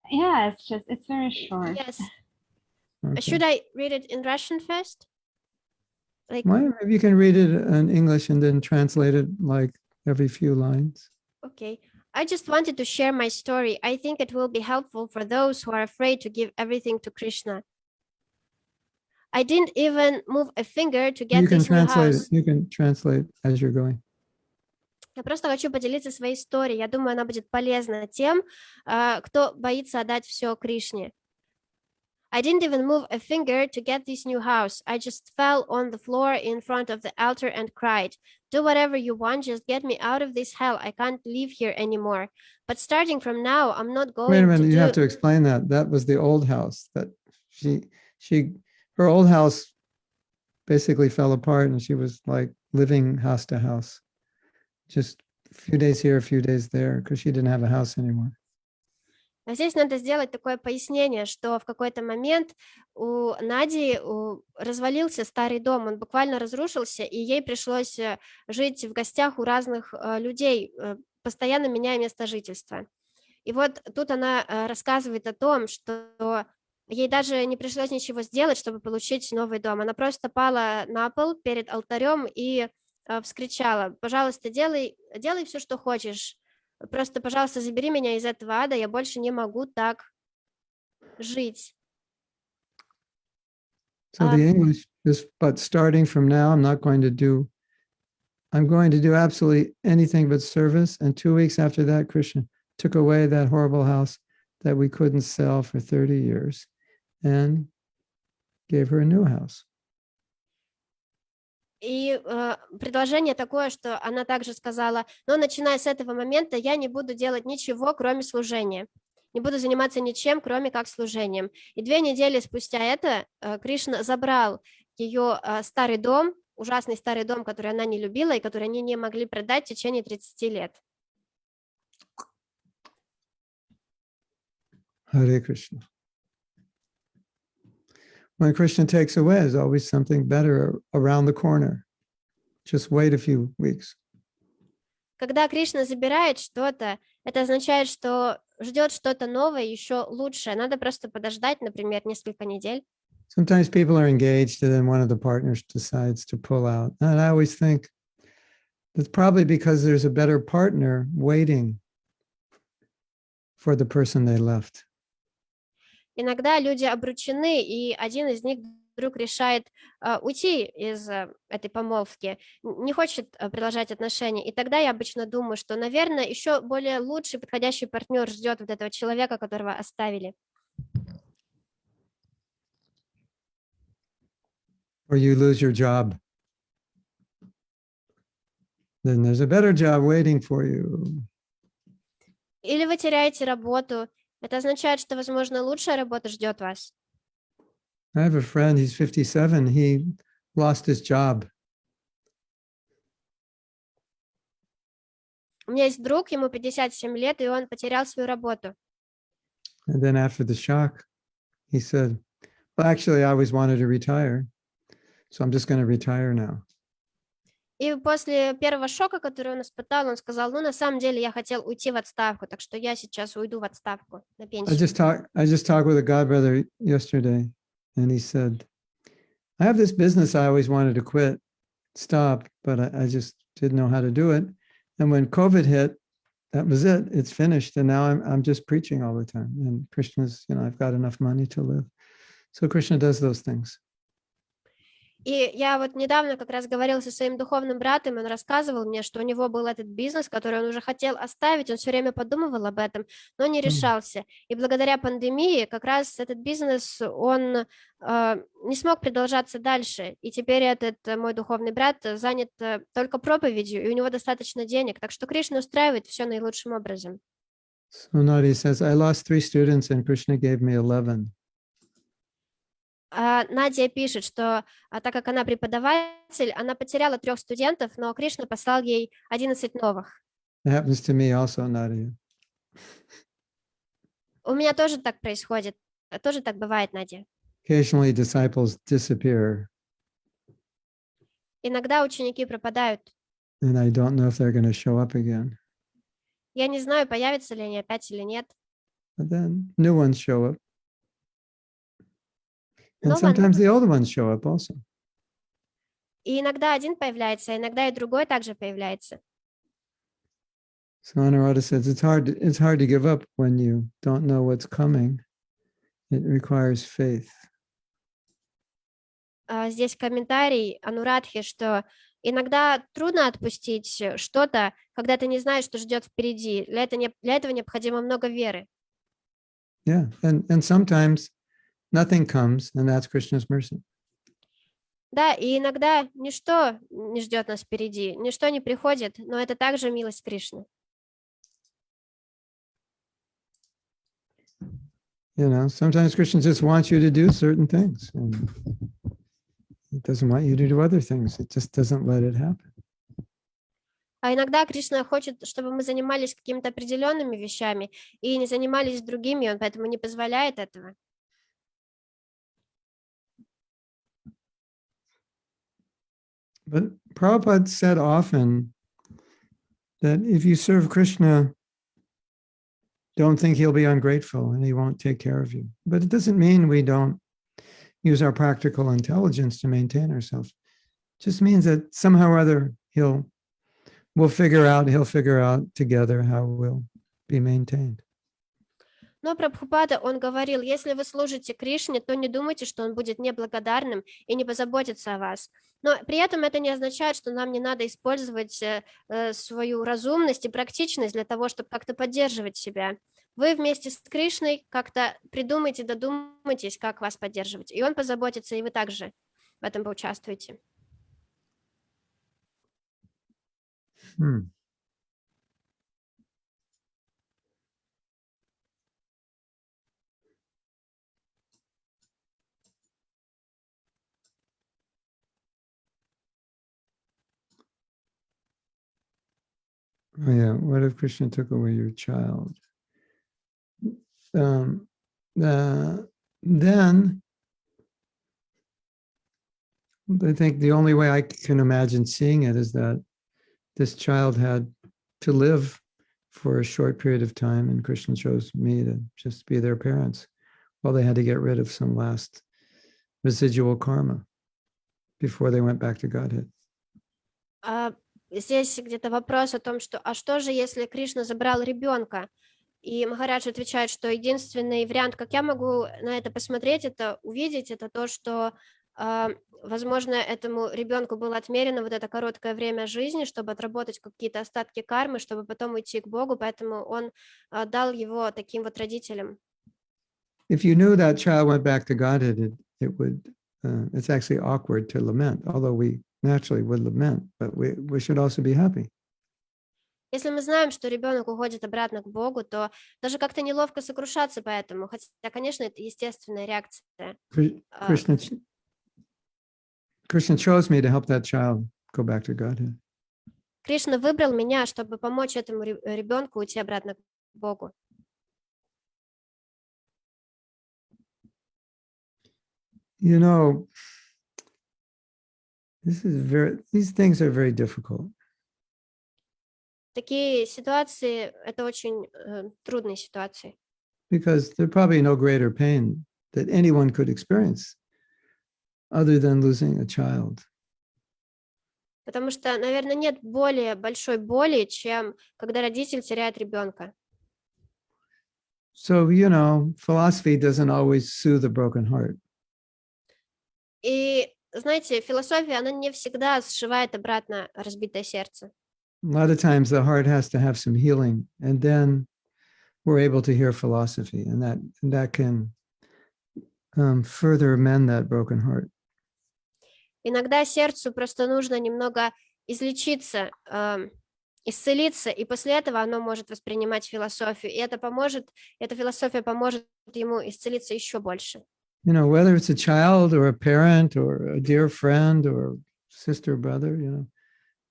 Yeah, it's very short. Yes. Okay. Should I read it in Russian first? Like, Maybe you can read it in English and then translate it like every few lines. okay. I just wanted to share my story. I think it will be helpful for those who are afraid to give everything to Krishna. I didn't even move a finger to get You can this new translate house. it. You can translate as you're going. Я просто хочу поделиться своей историей. Я думаю, она будет полезна тем, кто боится отдать все Кришне. I didn't even move a finger to get this new house. I just fell on the floor in front of the altar and cried, "Do whatever you want, just get me out of this hell. I can't live here anymore. But starting from now, I'm not going Wait a minute, to you do..." have to explain that. That was the old house that her old house basically fell apart and she was like living house to house. Just a few days here, a few days there, because she didn't have a house anymore. А здесь надо сделать такое пояснение, что в какой-то момент у Нади развалился старый дом, он буквально разрушился, и ей пришлось жить в гостях у разных людей, постоянно меняя место жительства. И вот тут она рассказывает о том, что ей даже не пришлось ничего сделать, чтобы получить новый дом. Она просто пала на пол перед алтарем и вскричала: «Пожалуйста, делай все, что хочешь. Просто, пожалуйста, забери меня из этого ада, я больше не могу так жить». So the English is, but starting from now, I'm going to do absolutely anything but service. And 2 weeks after that, Krishna took away that horrible house that we couldn't sell for 30 years and gave her a new house. И предложение такое, что она также сказала: но начиная с этого момента я не буду делать ничего, кроме служения. Не буду заниматься ничем, кроме как служением. И 2 недели спустя это Кришна забрал ее старый дом, ужасный старый дом, который она не любила и который они не могли продать в течение 30 лет. Hare Krishna. When Krishna takes away, there's always something better around the corner. Just wait a few weeks. Когда Кришна забирает что-то, это означает, что ждет что-то новое, еще лучшее. Надо просто подождать, например, несколько недель. Sometimes people are engaged and then one of the partners decides to pull out. And I always think that's probably because there's a better partner waiting for the person they left. Иногда люди обручены, и один из них вдруг решает уйти из этой помолвки, не хочет продолжать отношения. И тогда я обычно думаю, что, наверное, еще более лучший, подходящий партнер ждет вот этого человека, которого оставили. Or you lose your job. Then there's a better job waiting for you. Или вы теряете работу. Это означает, что, возможно, лучшая работа ждет вас. I have a friend, he's 57, he lost his job. У меня есть друг, ему 57 лет, и он потерял свою работу. And then after the shock, he said, well, actually, I always wanted to retire. So I'm just going to retire now. И после первого шока, который он испытал, он сказал: ну, на самом деле, я хотел уйти в отставку, так что я сейчас уйду в отставку на I пенсию. just talked with a godbrother yesterday, and he said, I have this business I always wanted to quit, stop, but I just didn't know how to do it. And when COVID hit, that was it. It's finished. And now I'm just preaching all the time. And Krishna's, I've got enough money to live. So Krishna does those things. И я вот недавно как раз говорила со своим духовным братом, он рассказывал мне, что у него был этот бизнес, который он уже хотел оставить, он все время подумывал об этом, но не решался. И благодаря пандемии как раз этот бизнес, он не смог продолжаться дальше. И теперь этот мой духовный брат занят только проповедью, и у него достаточно денег. Так что Кришна устраивает все наилучшим образом. So Nadi says, I lost 3 students and Krishna gave me 11. Надя пишет, что так как она преподаватель, она потеряла 3 студентов, но Кришна послал ей 11 новых. It happens to me also, Nadia. У меня тоже так происходит, тоже так бывает, Надя. Occasionally disciples disappear, Иногда ученики пропадают. and I don't know if they're going to show up again. Я не знаю, появятся ли они опять или нет. But then new ones show up. And No one. sometimes the old ones show up also. И иногда один появляется, а иногда и другой также появляется. So Anuradha says it's hard to give up when you don't know what's coming. It requires faith. Здесь комментарий Анурадхи, что иногда трудно отпустить что-то, когда ты не знаешь, что ждет впереди. Для этого необходимо много веры. Yeah, and sometimes nothing comes, and that's Krishna's mercy. Да, и иногда ничто не ждет нас впереди, ничто не приходит, но это также милость Кришны. Sometimes Krishna just wants you to do certain things, and he doesn't want you to do other things. It just doesn't let it happen. А иногда Кришна хочет, чтобы мы занимались какими-то определенными вещами и не занимались другими, он поэтому не позволяет этого. But Prabhupada said often that if you serve Krishna, don't think he'll be ungrateful and he won't take care of you. But it doesn't mean we don't use our practical intelligence to maintain ourselves. It just means that somehow or other he'll figure out together how we'll be maintained. Но Прабхупада, он говорил, если вы служите Кришне, то не думайте, что он будет неблагодарным и не позаботится о вас. Но при этом это не означает, что нам не надо использовать свою разумность и практичность для того, чтобы как-то поддерживать себя. Вы вместе с Кришной как-то придумайте, додумайтесь, как вас поддерживать. И он позаботится, и вы также в этом поучаствуете. Oh, yeah. What if Krishna took away your child? Then I think the only way I can imagine seeing it is that this child had to live for a short period of time, and Krishna chose me to just be their parents while they had to get rid of some last residual karma before they went back to Godhead. Здесь где-то вопрос о том, что, а что же, если Кришна забрал ребенка? И Махарадж отвечает, что единственный вариант, как я могу на это посмотреть, это увидеть, это то, что, возможно, этому ребенку было отмерено вот это короткое время жизни, чтобы отработать какие-то остатки кармы, чтобы потом уйти к Богу, поэтому он дал его таким вот родителям. If you knew that child went back to Godhead, it's actually awkward to lament, although we naturally would lament, but we should also be happy. Если мы знаем, что ребенок уходит обратно к Богу, то даже как-то неловко сокрушаться по этому, хотя, конечно, это естественная реакция. Krishna chose me to help that child go back to Godhead. Кришна выбрал меня, чтобы помочь этому ребенку уйти обратно к Богу. You know, these things are very difficult. Такие ситуации – это очень трудные ситуации. Because there's probably no greater pain that anyone could experience other than losing a child. Потому что, наверное, нет более большой боли, чем когда родитель теряет ребенка. So, philosophy doesn't always soothe a broken heart. И, знаете, философия, она не всегда сшивает обратно разбитое сердце. A lot of times the heart has to have some healing, and then we're able to hear philosophy, and that can further mend that broken heart. Иногда сердцу просто нужно немного излечиться, исцелиться, и после этого оно может воспринимать философию, и эта философия поможет ему исцелиться еще больше. Whether it's a child or a parent or a dear friend or sister or brother,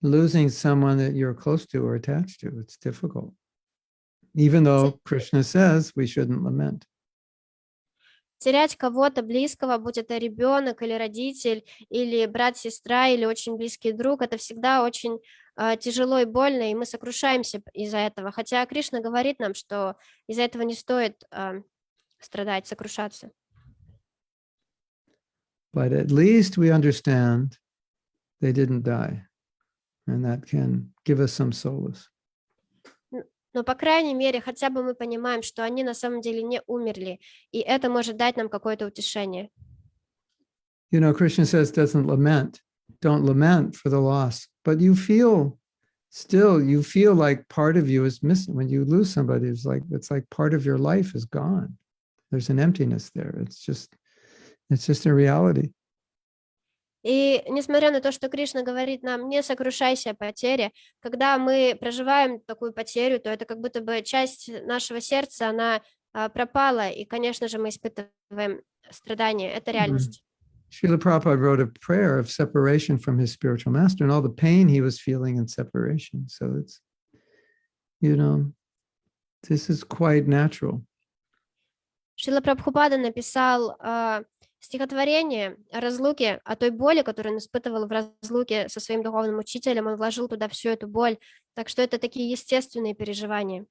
losing someone that you're close to or attached to, it's difficult. Even though Krishna says we shouldn't lament. Терять кого-то близкого, будь это ребенок или родитель, или брат, сестра, или очень близкий друг, это всегда очень тяжело и больно, и мы сокрушаемся из-за этого. Хотя Кришна говорит нам, что из-за этого не стоит страдать, сокрушаться. But at least we understand they didn't die, and that can give us some solace. Но, по крайней мере, хотя бы мы понимаем, что они на самом деле не умерли, и это может дать нам какое-то утешение. Krishna says don't lament for the loss, but you feel like part of you is missing. When you lose somebody, it's like part of your life is gone. There's an emptiness there. It's just a reality. И несмотря на то, что Кришна говорит нам, не сокрушайся о потере, когда мы проживаем такую потерю, то это как будто бы часть нашего сердца, она пропала, и, конечно же, мы испытываем страдания. Это реальность. Srila Prabhupada wrote a prayer of separation from his spiritual master and all the pain he was feeling in separation. So it's, this is quite natural. Шрила Прабхупада написал Стихотворение о разлуке, о той боли, которую он испытывал в разлуке со своим духовным учителем, он вложил туда всю эту боль. Так что это такие естественные переживания.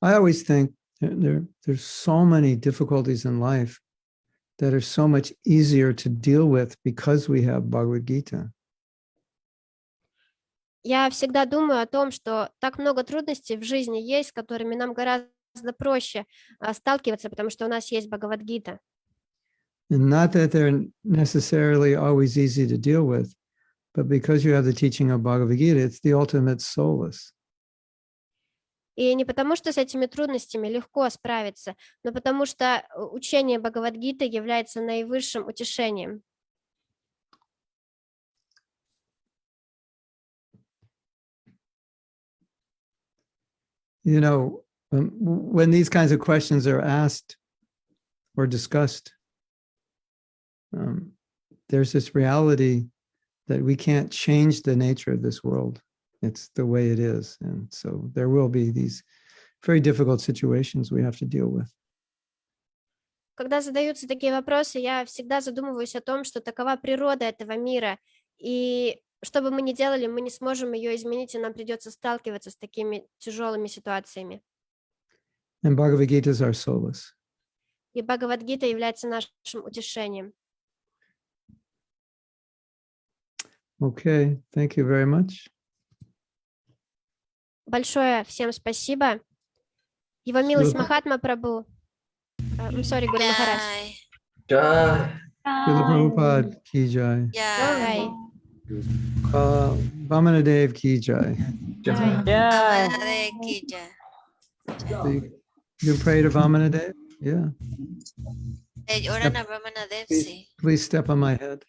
I always think there's so many difficulties in life that are so much easier to deal with because we have Bhagavad Gita. Я всегда думаю о том, что так много трудностей в жизни есть, с которыми нам гораздо проще сталкиваться, потому что у нас есть Бхагавад-гита. And not that they're necessarily always easy to deal with, but because you have the teaching of Bhagavad Gita, it's the ultimate solace. И не потому, что с этими трудностями легко справиться, но потому что учение Бхагавад-гиты является наивысшим утешением. You know, when these kinds of questions are asked or discussed, there's this reality that we can't change the nature of this world. It's the way it is. And so there will be these very difficult situations we have to deal with. Когда задаются такие вопросы, я всегда задумываюсь о том, что такова природа этого мира, и что бы мы ни делали, мы не сможем ее изменить, и нам придется сталкиваться с такими тяжелыми ситуациями. And Bhagavad Gita is our solace. И Бхагавад-гита является нашим утешением. Okay, thank you very much. Большое всем спасибо. Его милость Сила- Махатма Прабху. I'm sorry, Гуру Махарадж. Jai. Srila Prabhupada ki jai. Jai. Vamanadev ki jai. Jai. Hare ki jai. So you pray to Vamanadev? Yeah. Oran a Brahmana Dev, Please, sí. please step on my head.